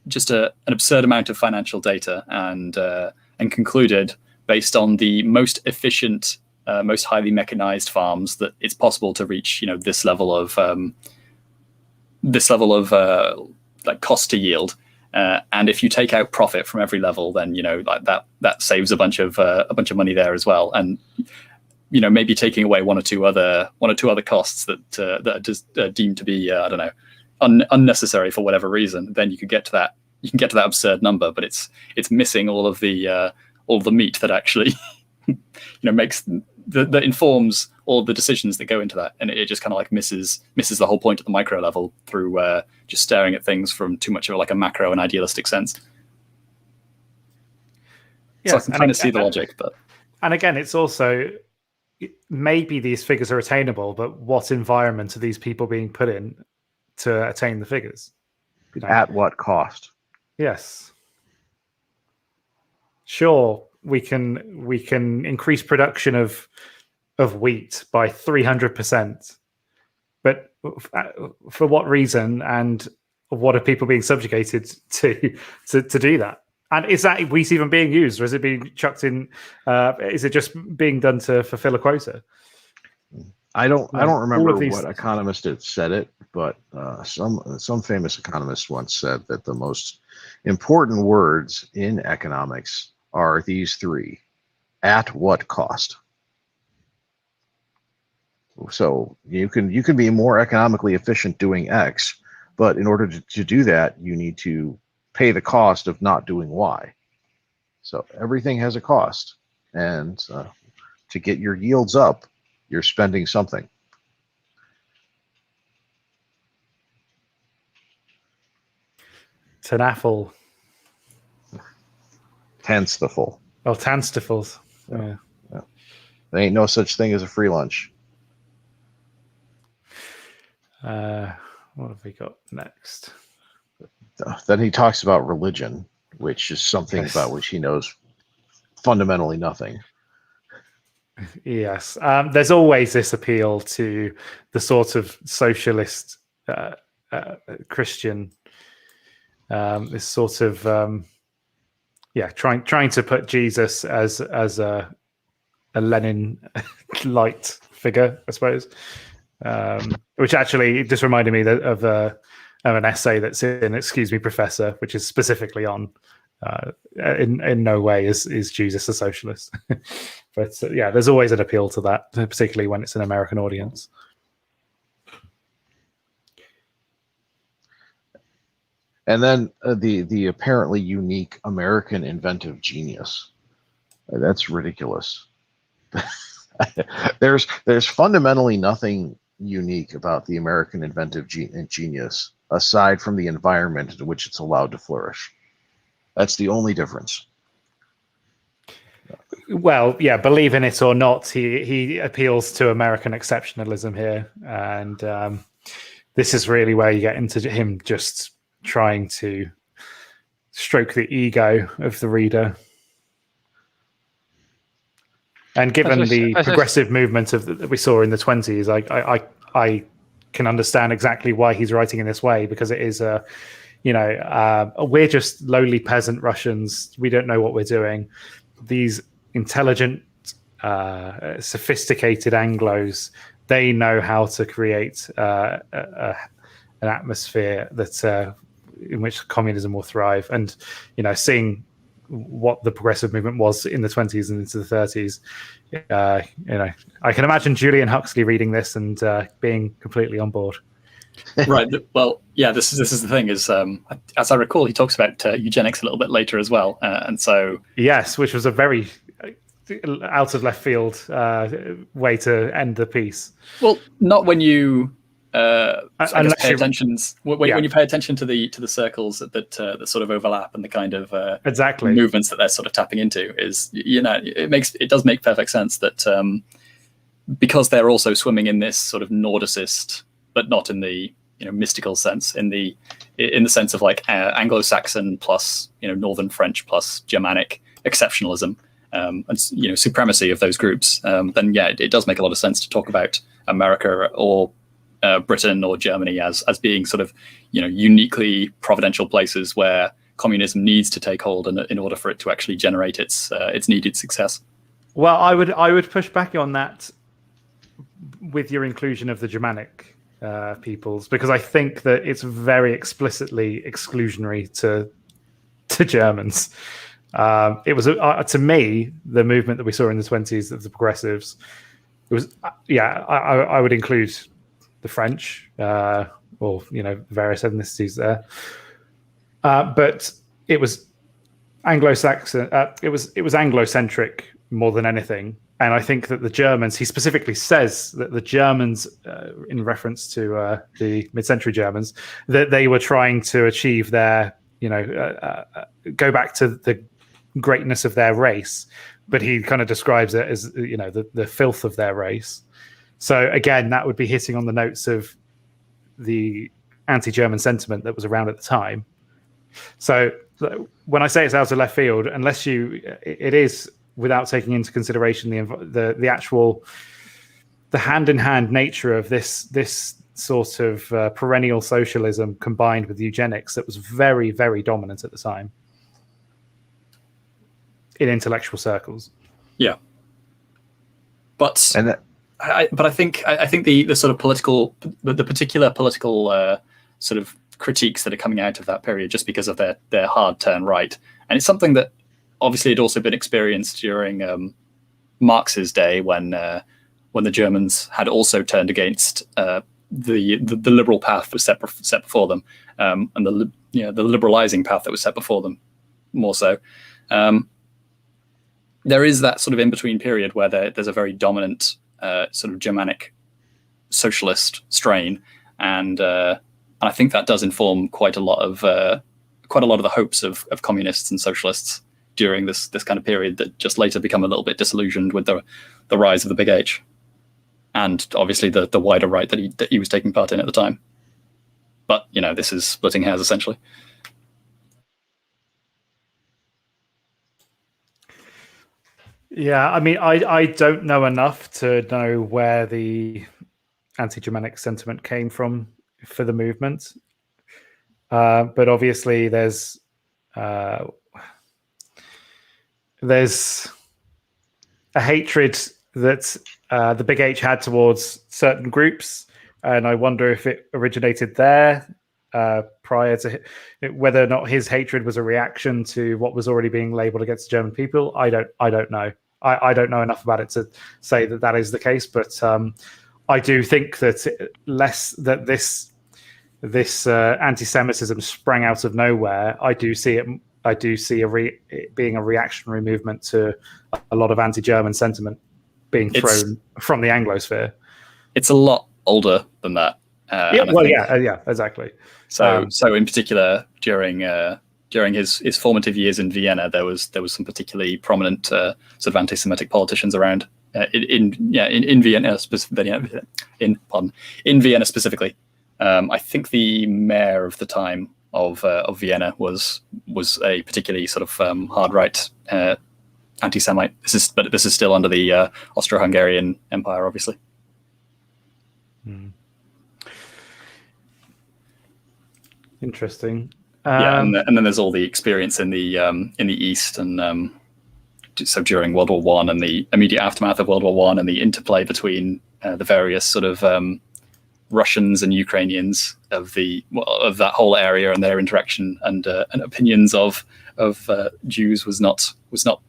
just an absurd amount of financial data and concluded, based on the most efficient, most highly mechanized farms, that it's possible to reach this level of like cost to yield, and if you take out profit from every level, then like that saves a bunch of money there as well, and maybe taking away one or two other costs that are just deemed to be unnecessary for whatever reason, then you can get to that absurd number, but it's missing all of the meat that actually makes that informs all the decisions that go into that, and it just kind of like misses the whole point at the micro level through just staring at things from too much of like a macro and idealistic sense. Yes, so I can kind of see the logic, but and again, it's also maybe these figures are attainable, but what environment are these people being put in to attain the figures? At what cost? Yes. Sure, we can increase production of wheat by 300%, but for what reason, and what are people being subjugated to do that? And is that wheat even being used, or is it being chucked in? Is it just being done to fulfill a quota? I don't remember what economist had said it, but some famous economist once said that the most important words in economics are these three: at what cost. So you can be more economically efficient doing X, but in order to do that, you need to pay the cost of not doing Y. So everything has a cost, and to get your yields up, you're spending something. Tanaffle. Tanstafel. Oh, Tanstafels. Yeah. There ain't no such thing as a free lunch. What have we got next? Then he talks about religion, which is something about which he knows fundamentally nothing. Yes. There's always this appeal to the sort of socialist Christian, this sort of trying to put Jesus as a Lenin light figure, I suppose. Which actually just reminded me of an essay that's in Excuse Me, Professor, which is specifically on in no way is Jesus a socialist. But there's always an appeal to that, particularly when it's an American audience. And then the apparently unique American inventive genius. That's ridiculous. There's fundamentally nothing unique about the American inventive genius aside from the environment in which it's allowed to flourish. That's the only difference. Well, yeah, believe in it or not, he appeals to American exceptionalism here, and this is really where you get into him just trying to stroke the ego of the reader. And given the progressive movement that we saw in the 20s, I can understand exactly why he's writing in this way, because it is we're just lowly peasant Russians. We don't know what we're doing. These intelligent, sophisticated Anglos, they know how to create an atmosphere that in which communism will thrive. And seeing what the progressive movement was in the 20s and into the 30s, I can imagine Julian Huxley reading this and being completely on board. Right. Well, yeah. This is the thing. Is as I recall, he talks about eugenics a little bit later as well, and so yes, which was a very out of left field way to end the piece. Well, not when you pay attention. When you pay attention to the circles that sort of overlap and the kind of exactly movements that they're sort of tapping into, is it does make perfect sense that because they're also swimming in this sort of Nordicist, but not in the mystical sense, in the sense of like Anglo-Saxon plus Northern French plus Germanic exceptionalism and supremacy of those groups, then it does make a lot of sense to talk about America or Britain or Germany as being sort of uniquely providential places where communism needs to take hold in order for it to actually generate its needed success. Well, I would push back on that with your inclusion of the Germanic peoples, because I think that it's very explicitly exclusionary to Germans. It was to me the movement that we saw in the 20s of the progressives. It was I would include the French or various ethnicities there, but it was Anglo-Saxon. It was Anglo-centric more than anything, And I think that the Germans, he specifically says that the Germans, in reference to the mid-century Germans, that they were trying to achieve their, go back to the greatness of their race. But he kind of describes it as, the filth of their race. So again, that would be hitting on the notes of the anti-German sentiment that was around at the time. So when I say it's out of left field, unless it is without taking into consideration the actual hand-in-hand nature of this sort of perennial socialism combined with eugenics that was very, very dominant at the time in intellectual circles. Yeah, but I think the sort of the particular political sort of critiques that are coming out of that period, just because of their hard turn right, and it's something that obviously had also been experienced during Marx's day when the Germans had also turned against the liberal path that was set before them, and the liberalizing path that was set before them more so. There is that sort of in-between period where there's a very dominant sort of Germanic socialist strain, and I think that does inform quite a lot of the hopes of communists and socialists during this kind of period that just later become a little bit disillusioned with the rise of the Big H, and obviously the wider right that he was taking part in at the time. But this is splitting hairs essentially. Yeah, I mean, I don't know enough to know where the anti-Germanic sentiment came from for the movement, but obviously there's a hatred that the Big H had towards certain groups, and I wonder if it originated there prior to whether or not his hatred was a reaction to what was already being labeled against the German people. I don't know. I don't know enough about it to say that is the case, but I do think that this anti-Semitism sprang out of nowhere. I do see it being a reactionary movement to a lot of anti-German sentiment being thrown from the Anglosphere. It's a lot older than that. Yeah, exactly. So in particular, during his formative years in Vienna, there was some particularly prominent sort of anti-Semitic politicians around in Vienna in Vienna specifically. I think the mayor of the time of Vienna was a particularly sort of hard right anti-Semite. This is still under the Austro-Hungarian Empire, obviously. Interesting. And then there's all the experience in the East, and so during World War I and the immediate aftermath of World War I, and the interplay between the various sort of Russians and Ukrainians of that whole area, and their interaction and opinions of Jews was not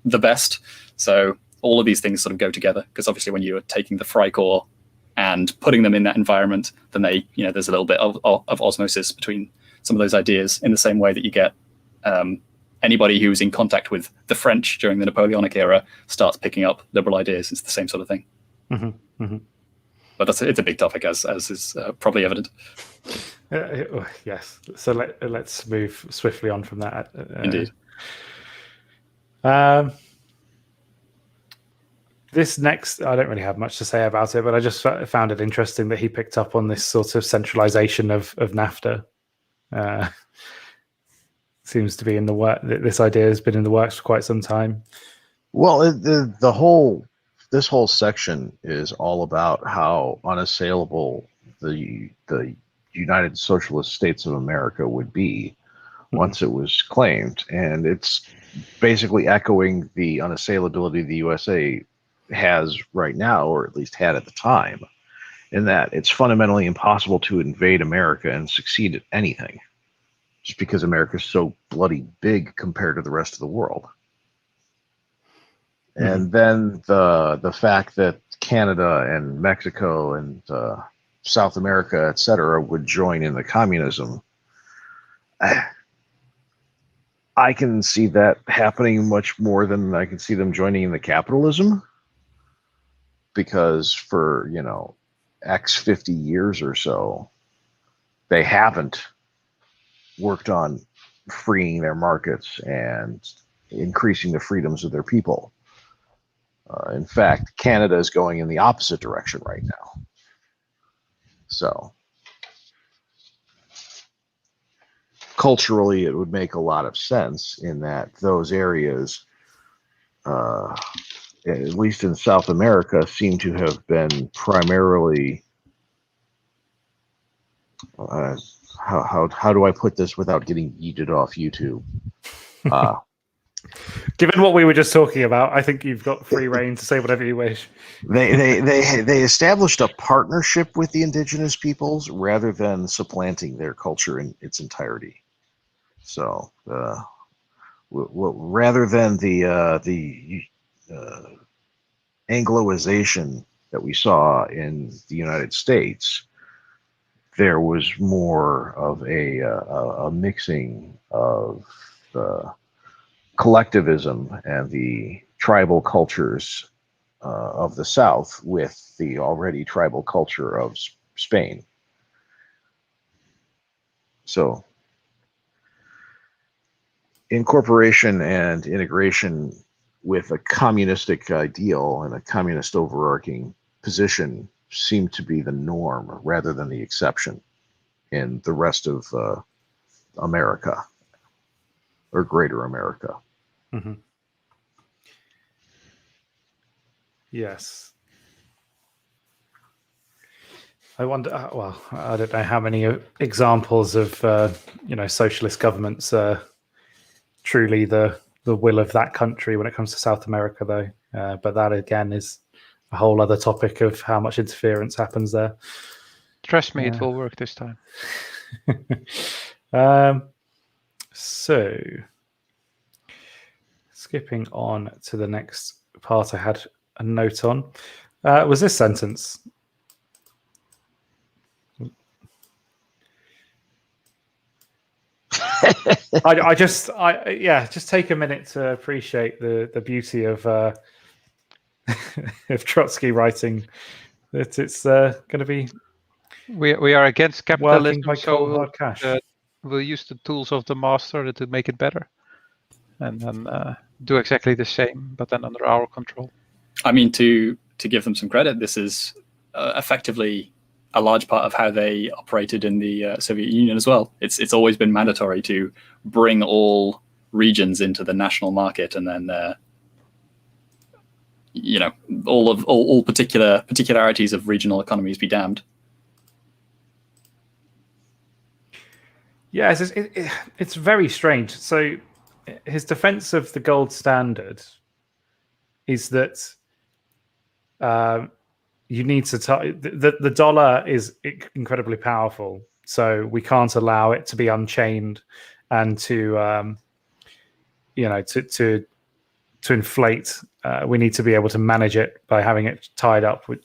the best. So all of these things sort of go together, because obviously when you're taking the Freikorps and putting them in that environment, then there's a little bit of osmosis between some of those ideas, in the same way that you get anybody who's in contact with the French during the Napoleonic era starts picking up liberal ideas. It's the same sort of thing. Mm-hmm, mm-hmm. But it's a big topic, as is probably evident. Yes. So let's move swiftly on from that. Indeed. This next, I don't really have much to say about it, but I just found it interesting that he picked up on this sort of centralization of NAFTA. Seems to be in the work. This idea has been in the works for quite some time. Well, this whole section is all about how unassailable the United Socialist States of America would be once it was claimed, and it's basically echoing the unassailability the USA has right now, or at least had at the time, in that it's fundamentally impossible to invade America and succeed at anything, just because America's so bloody big compared to the rest of the world. Mm-hmm. And then the fact that Canada and Mexico and South America, etc., would join in the communism, I can see that happening much more than I can see them joining in the capitalism. because for X 50 years or so, they haven't worked on freeing their markets and increasing the freedoms of their people. In fact, Canada is going in the opposite direction right now. So culturally, it would make a lot of sense in that those areas, at least in South America, seem to have been primarily, how do I put this without getting yeeted off YouTube? Given what we were just talking about, I think you've got free reign to say whatever you wish. They established a partnership with the indigenous peoples rather than supplanting their culture in its entirety. So, rather than the Angloization that we saw in the United States, there was more of a mixing of collectivism and the tribal cultures of the South with the already tribal culture of Spain. So incorporation and integration with a communistic ideal and a communist overarching position seem to be the norm rather than the exception in the rest of America or greater America. Mm-hmm. Yes. I wonder, well, I don't know how many examples of, socialist governments are truly the will of that country when it comes to South America, though. But that, again, is a whole other topic of how much interference happens there. Trust me, it will work this time. So, skipping on to the next part I had a note on, was this sentence. Just take a minute to appreciate the beauty of of Trotsky writing that it's going to be. We are against capitalism, by cold hard cash. We'll use the tools of the master to make it better, and then do exactly the same, but then under our control. I mean, to give them some credit, this is effectively a large part of how they operated in the Soviet Union as well. It's always been mandatory to bring all regions into the national market, and then all particularities of regional economies be damned. Yes, it's very strange. So his defense of the gold standard is that you need to the dollar is incredibly powerful, so we can't allow it to be unchained and to inflate. We need to be able to manage it by having it tied up with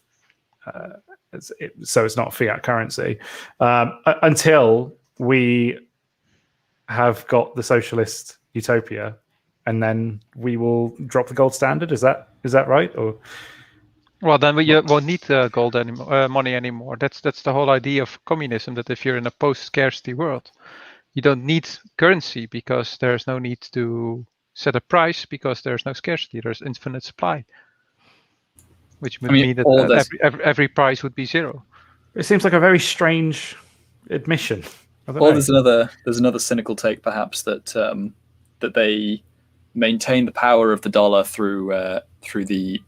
so it's not fiat currency until we have got the socialist utopia, and then we will drop the gold standard. Is that right? Or well, then we won't need gold anymore, money anymore. That's the whole idea of communism. That if you're in a post-scarcity world, you don't need currency because there's no need to set a price because there's no scarcity. There's infinite supply, which would mean that every price would be zero. It seems like a very strange admission. Or there's another cynical take, perhaps, that they maintain the power of the dollar through the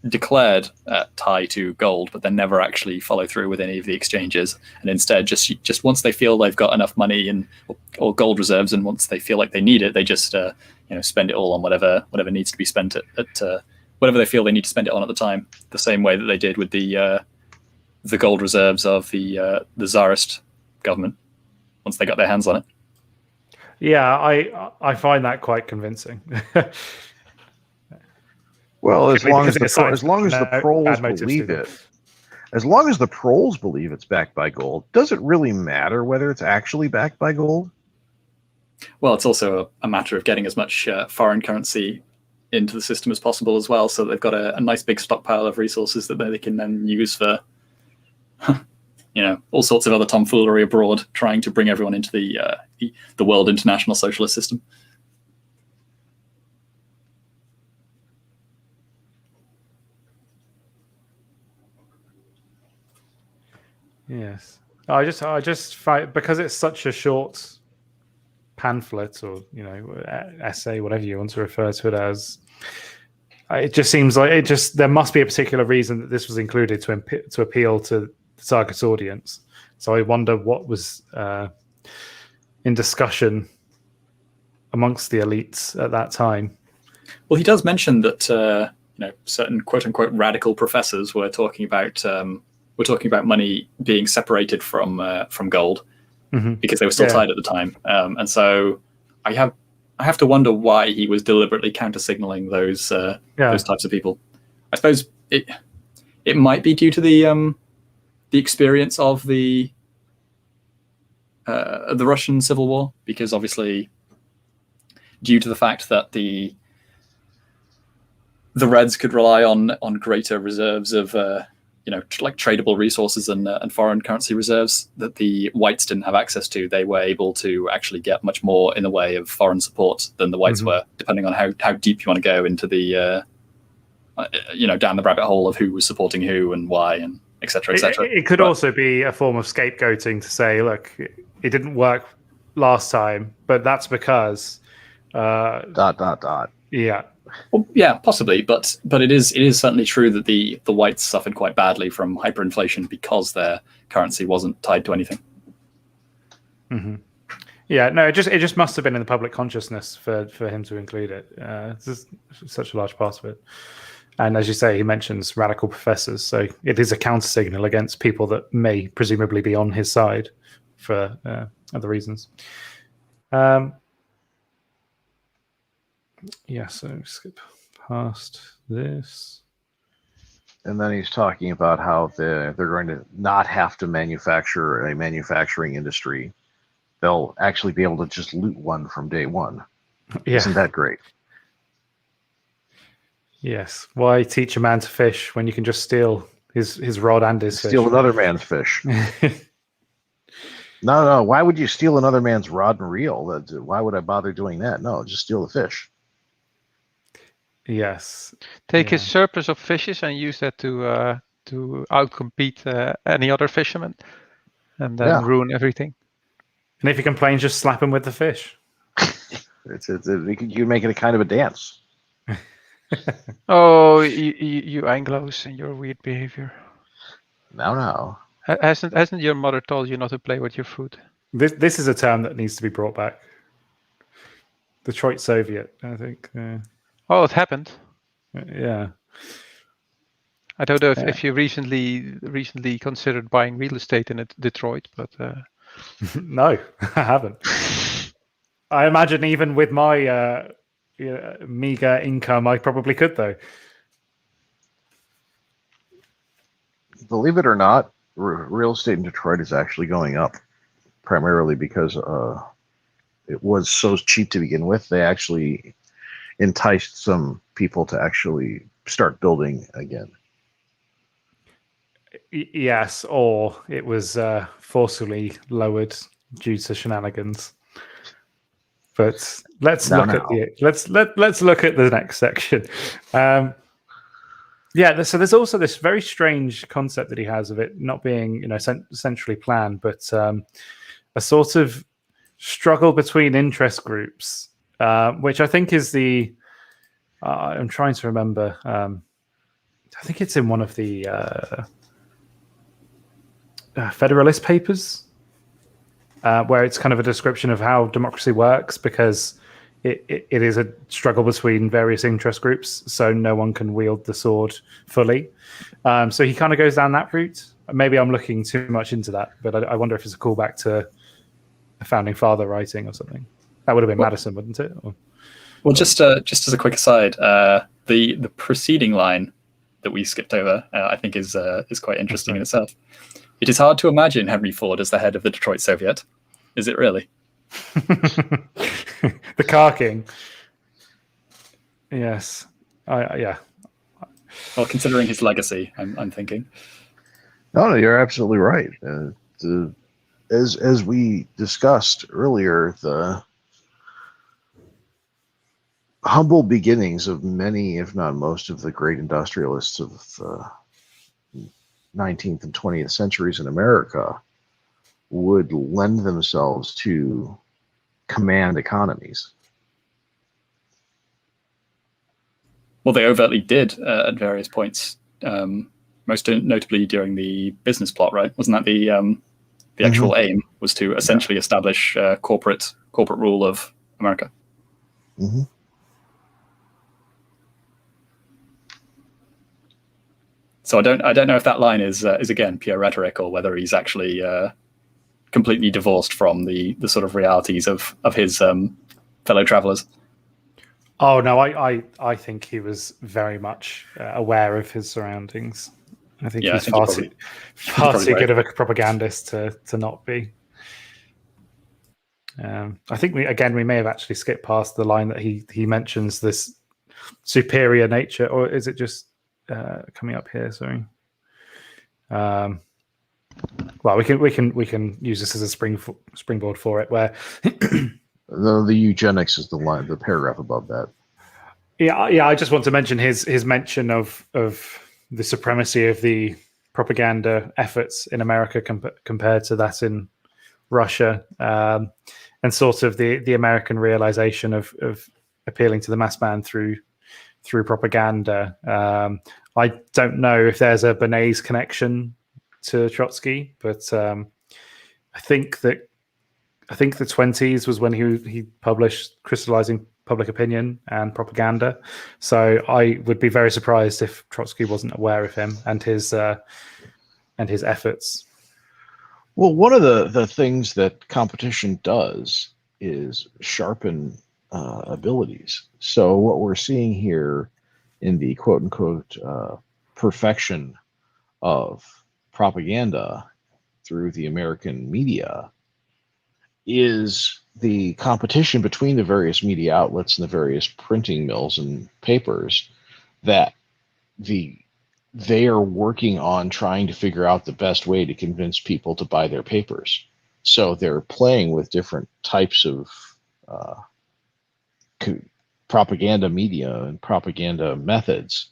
declared tie to gold, but then never actually follow through with any of the exchanges, and instead just once they feel they've got enough money or gold reserves, and once they feel like they need it, they just spend it all on whatever needs to be spent at whatever they feel they need to spend it on at the time. The same way that they did with the gold reserves of the Tsarist government once they got their hands on it. Yeah, I find that quite convincing. Well, as long as the proles believe it, as long as the proles believe it's backed by gold, does it really matter whether it's actually backed by gold? Well, it's also a matter of getting as much foreign currency into the system as possible as well, so they've got a nice big stockpile of resources that they can then use for all sorts of other tomfoolery abroad, trying to bring everyone into the world international socialist system. Yes, I just find, because it's such a short pamphlet or essay, whatever you want to refer to it as. It just seems like there must be a particular reason that this was included to appeal to the target audience. So I wonder what was in discussion amongst the elites at that time. Well, he does mention that certain quote unquote radical professors were talking about money being separated from gold, because they were still tied at the time, and so I have to wonder why he was deliberately counter-signaling those types of people. I suppose it might be due to the experience of the Russian Civil War, because obviously, due to the fact that the Reds could rely on greater reserves of like tradable resources and foreign currency reserves that the Whites didn't have access to, they were able to actually get much more in the way of foreign support than the Whites were, depending on how deep you want to go into the down the rabbit hole of who was supporting who and why, and et cetera, et cetera. It could also be a form of scapegoating to say, look, it didn't work last time, but that's because yeah. Well, yeah, possibly, but it is certainly true that the Whites suffered quite badly from hyperinflation because their currency wasn't tied to anything. Yeah, no, it just must have been in the public consciousness for him to include it. It's such a large part of it, and as you say, he mentions radical professors, so it is a counter signal against people that may presumably be on his side for other reasons. Yeah, so skip past this. And then he's talking about how they're going to not have to manufacture a manufacturing industry. They'll actually be able to just loot one from day one. Yeah. Isn't that great? Yes. Why teach a man to fish when you can just steal his rod and his steal fish? Another man's fish. No. Why would you steal another man's rod and reel? Why would I bother doing that? No, just steal the fish. Yes. Take his surplus of fishes and use that to outcompete any other fisherman, and then ruin everything. And if he complains, just slap him with the fish. You make it a kind of a dance. Oh, you Anglos and your weird behavior. No. Hasn't your mother told you not to play with your food? This is a term that needs to be brought back. Detroit Soviet, I think. Oh, it happened. Yeah. I don't know if you recently considered buying real estate in Detroit, but no, I haven't. I imagine even with my meager income, I probably could, though. Believe it or not, real estate in Detroit is actually going up, primarily because it was so cheap to begin with. They actually enticed some people to actually start building again. Yes, or it was forcefully lowered due to shenanigans. But let's look at the next section. So there's also this very strange concept that he has of it not being centrally planned, but a sort of struggle between interest groups, which I think is the I'm trying to remember. I think it's in one of the Federalist Papers, where it's kind of a description of how democracy works, because it is a struggle between various interest groups, so no one can wield the sword fully. So he kind of goes down that route. Maybe I'm looking too much into that, but I wonder if it's a callback to a founding father writing or something. That would have been Madison, wouldn't it? Well, just as a quick aside, the preceding line that we skipped over, I think is quite interesting in itself. It is hard to imagine Henry Ford as the head of the Detroit Soviet. Is it really? The car king. Yes. Yeah. Well, considering his legacy, I'm thinking. No, you're absolutely right. As we discussed earlier, the humble beginnings of many, if not most, of the great industrialists of the 19th and 20th centuries in America would lend themselves to command economies. Well, they overtly did at various points, most notably during the business plot, right? Wasn't that the actual aim was to essentially establish corporate rule of America? Mm-hmm. So I don't know if that line is again pure rhetoric, or whether he's actually completely divorced from the sort of realities of his fellow travelers. Oh no, I think he was very much aware of his surroundings. I think he's far too good of a propagandist to not be. I think we may have actually skipped past the line that he mentions this superior nature, or is it just coming up here? Sorry. Well, we can use this as a springboard for it. Where the eugenics is the line, the paragraph above that. Yeah. I just want to mention his mention of the supremacy of the propaganda efforts in America compared to that in Russia, and sort of the American realization of appealing to the mass man through propaganda. I don't know if there's a Bernays connection to Trotsky, but I think the 20s was when he published Crystallizing Public Opinion and Propaganda. So I would be very surprised if Trotsky wasn't aware of him and his efforts. Well, one of the things that competition does is sharpen abilities. So what we're seeing here in the quote unquote perfection of propaganda through the American media is the competition between the various media outlets and the various printing mills and papers that they are working on trying to figure out the best way to convince people to buy their papers. So they're playing with different types of propaganda media and propaganda methods.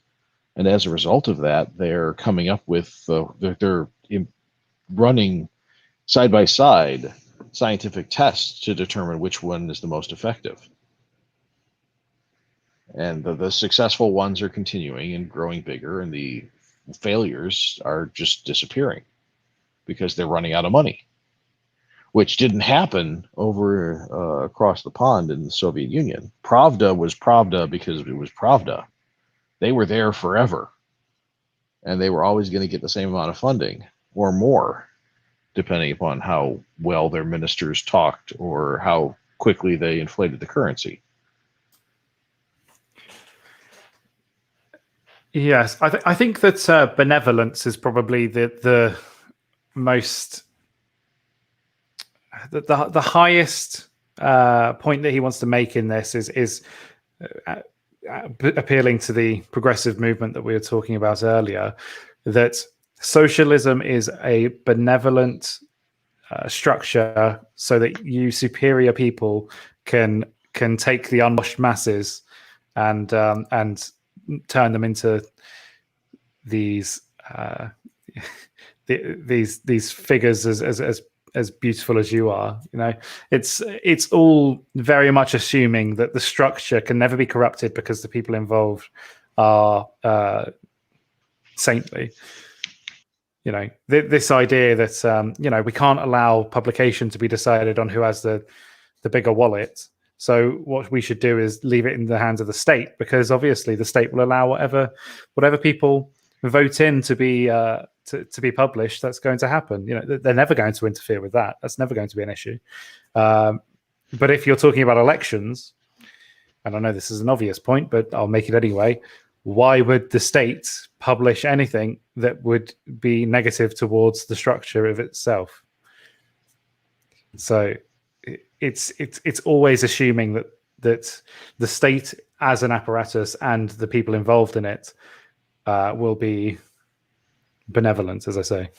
And as a result of that, they're coming up with, they're running side by side scientific tests to determine which one is the most effective. And the successful ones are continuing and growing bigger, and the failures are just disappearing because they're running out of money, which didn't happen over across the pond in the Soviet Union. Pravda was Pravda because it was Pravda. They were there forever, and they were always going to get the same amount of funding or more, depending upon how well their ministers talked or how quickly they inflated the currency. Yes, I think that benevolence is probably the most the highest point that he wants to make in this is appealing to the progressive movement that we were talking about earlier, that socialism is a benevolent structure so that you superior people can take the unwashed masses and turn them into these these figures as beautiful as you are. You know, it's all very much assuming that the structure can never be corrupted because the people involved are saintly. You know, this idea that we can't allow publication to be decided on who has the bigger wallet. So what we should do is leave it in the hands of the state, because obviously the state will allow whatever people vote in to be published. That's going to happen. You know, they're never going to interfere with that. That's never going to be an issue. But if you're talking about elections, and I know this is an obvious point, but I'll make it anyway. Why would the state publish anything that would be negative towards the structure of itself? So it's always assuming that that the state as an apparatus and the people involved in it will be benevolent, as I say.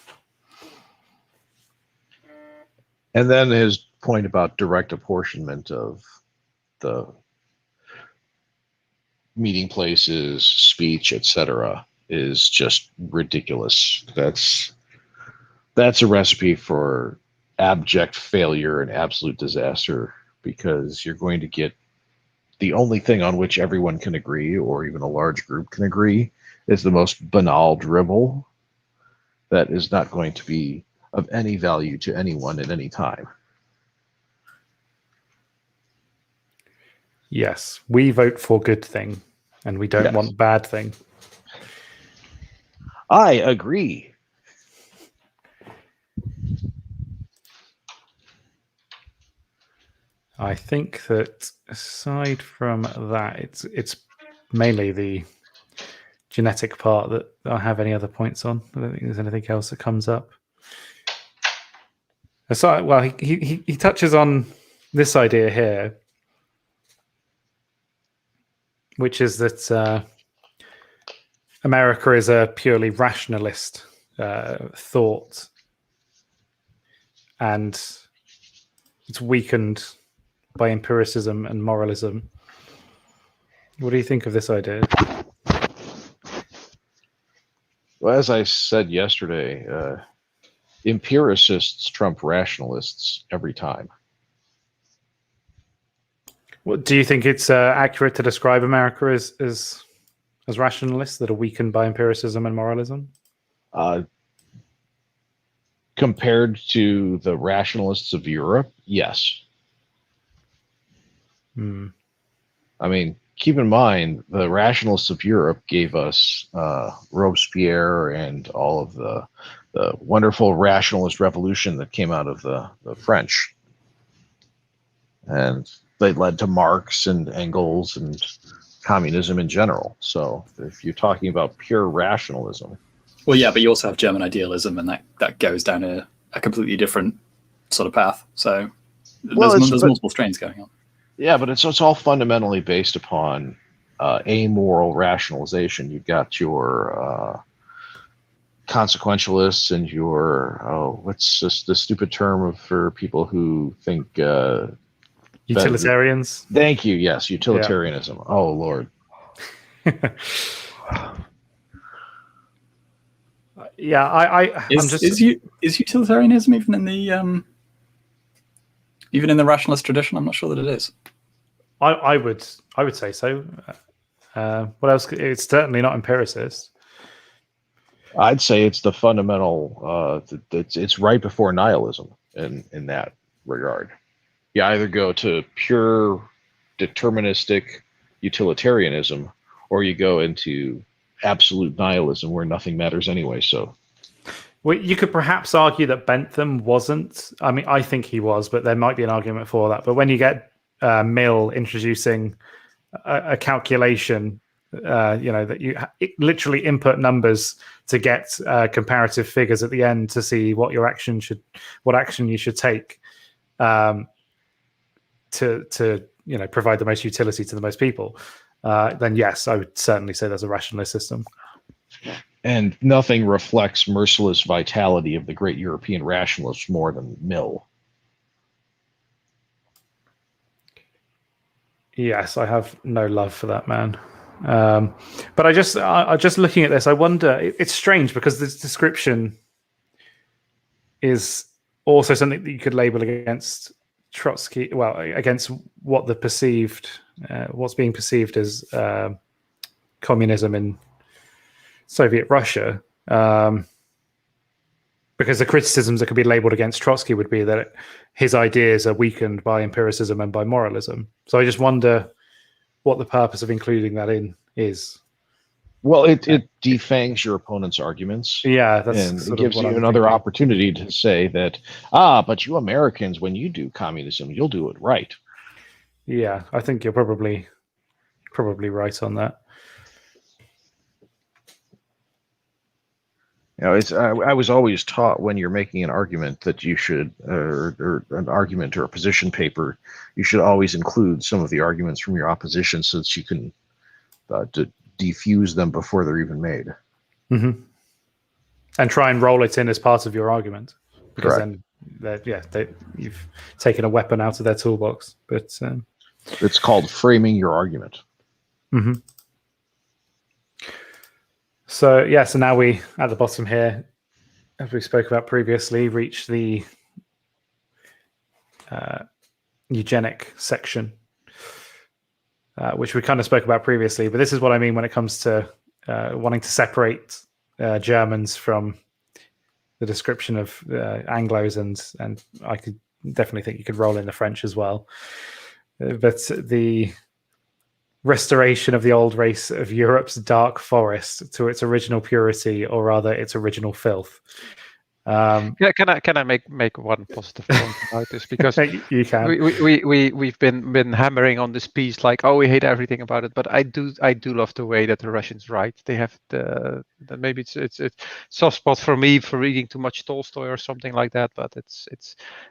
And then his point about direct apportionment of the meeting places, speech, etc., is just ridiculous. That's a recipe for abject failure and absolute disaster, because you're going to get the only thing on which everyone can agree, or even a large group can agree, is the most banal drivel that is not going to be of any value to anyone at any time. Yes, we vote for good thing, and we don't Yes. want bad thing. I agree. I think that aside from that, it's mainly the genetic part that I have any other points on. I don't think there's anything else that comes up. So, well, he touches on this idea here, which is that America is a purely rationalist thought, and it's weakened by empiricism and moralism. What do you think of this idea? Well, as I said yesterday, empiricists trump rationalists every time. Well, do you think it's accurate to describe America as rationalists that are weakened by empiricism and moralism? Compared to the rationalists of Europe, yes. I mean, keep in mind, the rationalists of Europe gave us Robespierre and all of the wonderful rationalist revolution that came out of the French. And they led to Marx and Engels and communism in general. So if you're talking about pure rationalism. Well, yeah, but you also have German idealism, and that goes down a completely different sort of path. So there's multiple strains going on. Yeah, but it's all fundamentally based upon amoral rationalization. You've got your consequentialists and your what's the stupid term for people who think utilitarians. Thank you. Yes, utilitarianism. Yeah. Oh Lord. Yeah, is utilitarianism even in the rationalist tradition? I'm not sure that it is. I would say so. What else? It's certainly not empiricist. I'd say it's the fundamental. It's right before nihilism in that regard. You either go to pure deterministic utilitarianism, or you go into absolute nihilism where nothing matters anyway. So, well, you could perhaps argue that Bentham wasn't. I mean, I think he was, but there might be an argument for that. But when you get Mill introducing a calculation, that you literally input numbers to get comparative figures at the end to see what action you should take to provide the most utility to the most people, then yes, I would certainly say there's a rationalist system. And nothing reflects merciless vitality of the great European rationalists more than Mill. Yes, I have no love for that man. But I just looking at this, I wonder. It's strange because this description is also something that you could label against Trotsky. Well, against what what's being perceived as communism in Soviet Russia. Because the criticisms that could be labeled against Trotsky would be that his ideas are weakened by empiricism and by moralism. So I just wonder what the purpose of including that in is. Well, it defangs your opponent's arguments. Yeah, that's and it gives you another opportunity to say that, but you Americans, when you do communism, you'll do it right. Yeah, I think you're probably right on that. It's I was always taught when you're making an argument that you should, or an argument or a position paper, you should always include some of the arguments from your opposition so that you can defuse them before they're even made. Mm-hmm. And try and roll it in as part of your argument, because Correct. then you've taken a weapon out of their toolbox. But it's called framing your argument. Mm-hmm. So now we, at the bottom here, as we spoke about previously, reach the eugenic section, which we kind of spoke about previously. But this is what I mean when it comes to wanting to separate Germans from the description of Anglos, and I could definitely think you could roll in the French as well. But the restoration of the old race of Europe's dark forest to its original purity, or rather its original filth. Can I make one positive point about this? Because you can. We've been hammering on this piece like, oh, we hate everything about it, but I do love the way that the Russians write. They have maybe it's soft spot for me for reading too much Tolstoy or something like that, but it's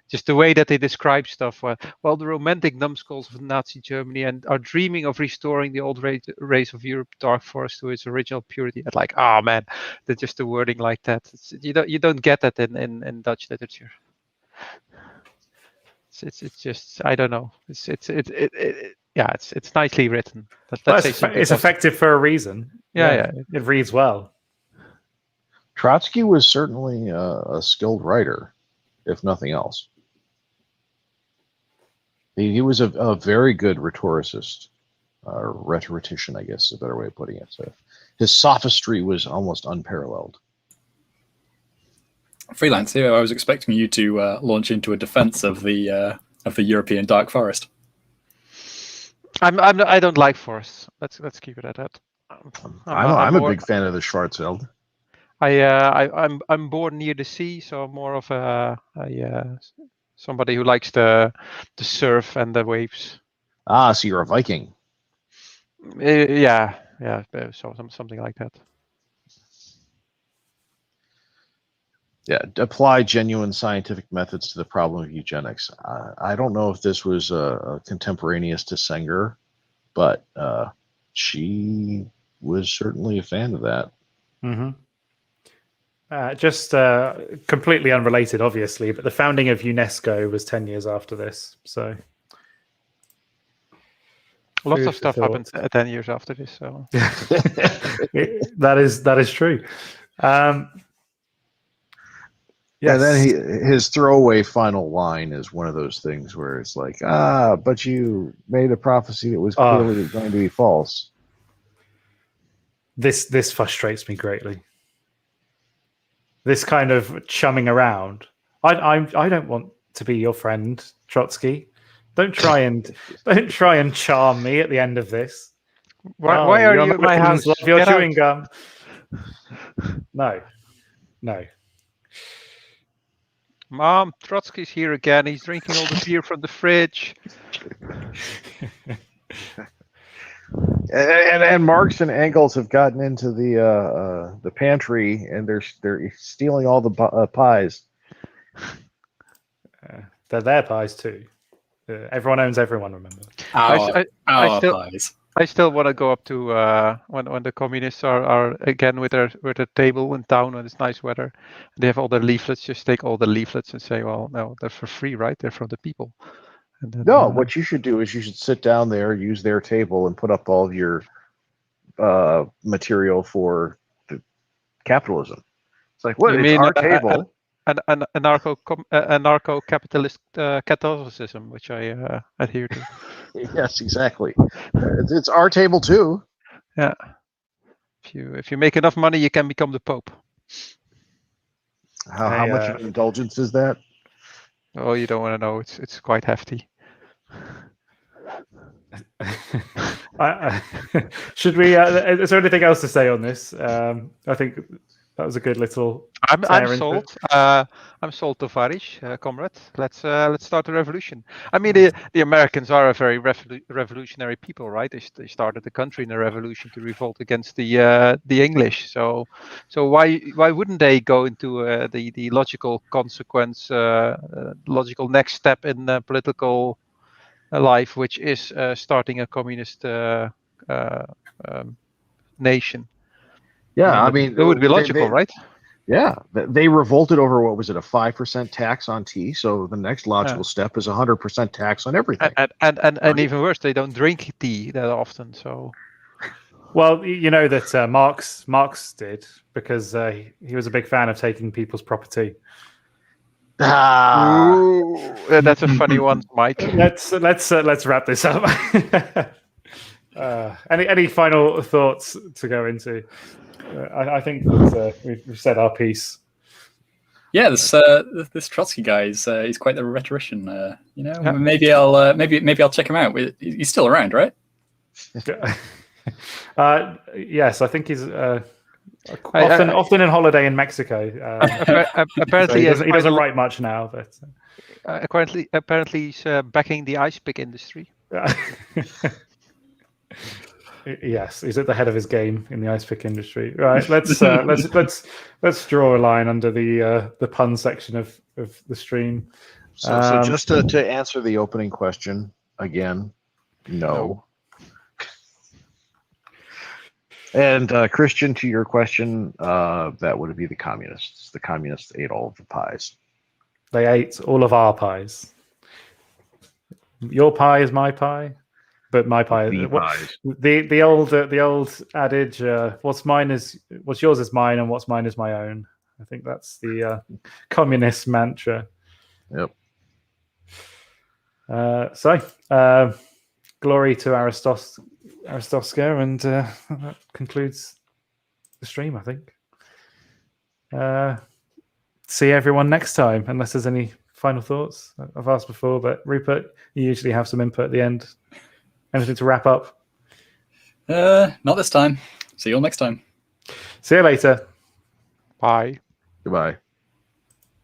just the way that they describe stuff. Well, the romantic numbskulls of Nazi Germany and are dreaming of restoring the old race of Europe dark forest to its original purity. And like, oh man, that's just the wording like that. You don't get that in Dutch literature. It's just, I don't know. It's nicely written. It's effective for a reason. Yeah. It reads well. Trotsky was certainly a skilled writer, if nothing else. He was a very good rhetoricist, or rhetorician, I guess is a better way of putting it. So his sophistry was almost unparalleled. Freelance here, I was expecting you to launch into a defense of the European dark forest. I don't like forests. Let's keep it at that. I'm a big fan of the Schwarzwald. I'm born near the sea, so I'm more of a somebody who likes the surf and the waves. Ah, so you're a Viking. Yeah. So something like that. Yeah, apply genuine scientific methods to the problem of eugenics. I don't know if this was contemporaneous to Sanger, but she was certainly a fan of that. Mm-hmm. Just completely unrelated, obviously, but the founding of UNESCO was 10 years after this. So lots of stuff happened 10 years after this. So that is true. Yes. And then his throwaway final line is one of those things where it's like, but you made a prophecy that was clearly going to be false. This frustrates me greatly. This kind of chumming around. I don't want to be your friend, Trotsky. Don't try and charm me at the end of this. Why are you at my house? Love your chewing gum. No. Mom, Trotsky's here again. He's drinking all the beer from the fridge. And Marx and Engels have gotten into the pantry, and they're stealing all the pies. They're their pies too. Everyone owns everyone. Remember? I still want to go up to when the communists are again with their table in town when it's nice weather. They have all their leaflets. Just take all the leaflets and say, well, no, they're for free, right? They're from the people. And then, no, what you should do is you should sit down there, use their table, and put up all of your material for the capitalism. It's like, what? It's our table. Anarcho-capitalist Catholicism, which I adhere to. Yes, exactly. It's our table too. Yeah. If you make enough money, you can become the Pope. How much of an indulgence is that? Oh, you don't want to know. It's quite hefty. Should we? Is there anything else to say on this? I think That was a good little. I'm tear into sold. it. I'm sold, Tovarish, comrade. Let's start a revolution. I mean, the Americans are a very revolutionary people, right? They started the country in a revolution to revolt against the English. So why wouldn't they go into the logical consequence, logical next step in political life, which is starting a communist nation? Yeah, I It mean, would be logical, right? yeah, they revolted over what was it, a 5% tax on tea? So the next logical step is 100% tax on everything. And even worse, they don't drink tea that often. So, Well, you know that Marx did because he was a big fan of taking people's property. ooh, that's a funny one, Mike. Let's wrap this up. Any final thoughts to go into? I think that we've said our piece. Yeah, this Trotsky guy is he's quite the rhetorician. Maybe I'll check him out. He's still around, right? Yes, I think he's often in holiday in Mexico. Apparently, so he doesn't write much now, but apparently he's backing the ice pick industry. Yes, he's at the head of his game in the ice pick industry. Right, let's draw a line under the pun section of the stream. So just to answer the opening question again, no. And Christian, to your question, that would be the communists. The communists ate all of the pies. They ate all of our pies. Your pie is my pie. But my pie, the old adage, what's yours is mine, and what's mine is my own. I think that's the communist mantra. Yep. Glory to Aristoska, and that concludes the stream, I think. See everyone next time, unless there's any final thoughts. I've asked before, but Rupert, you usually have some input at the end. Anything to wrap up? Not this time. See you all next time. See you later. Bye. Goodbye.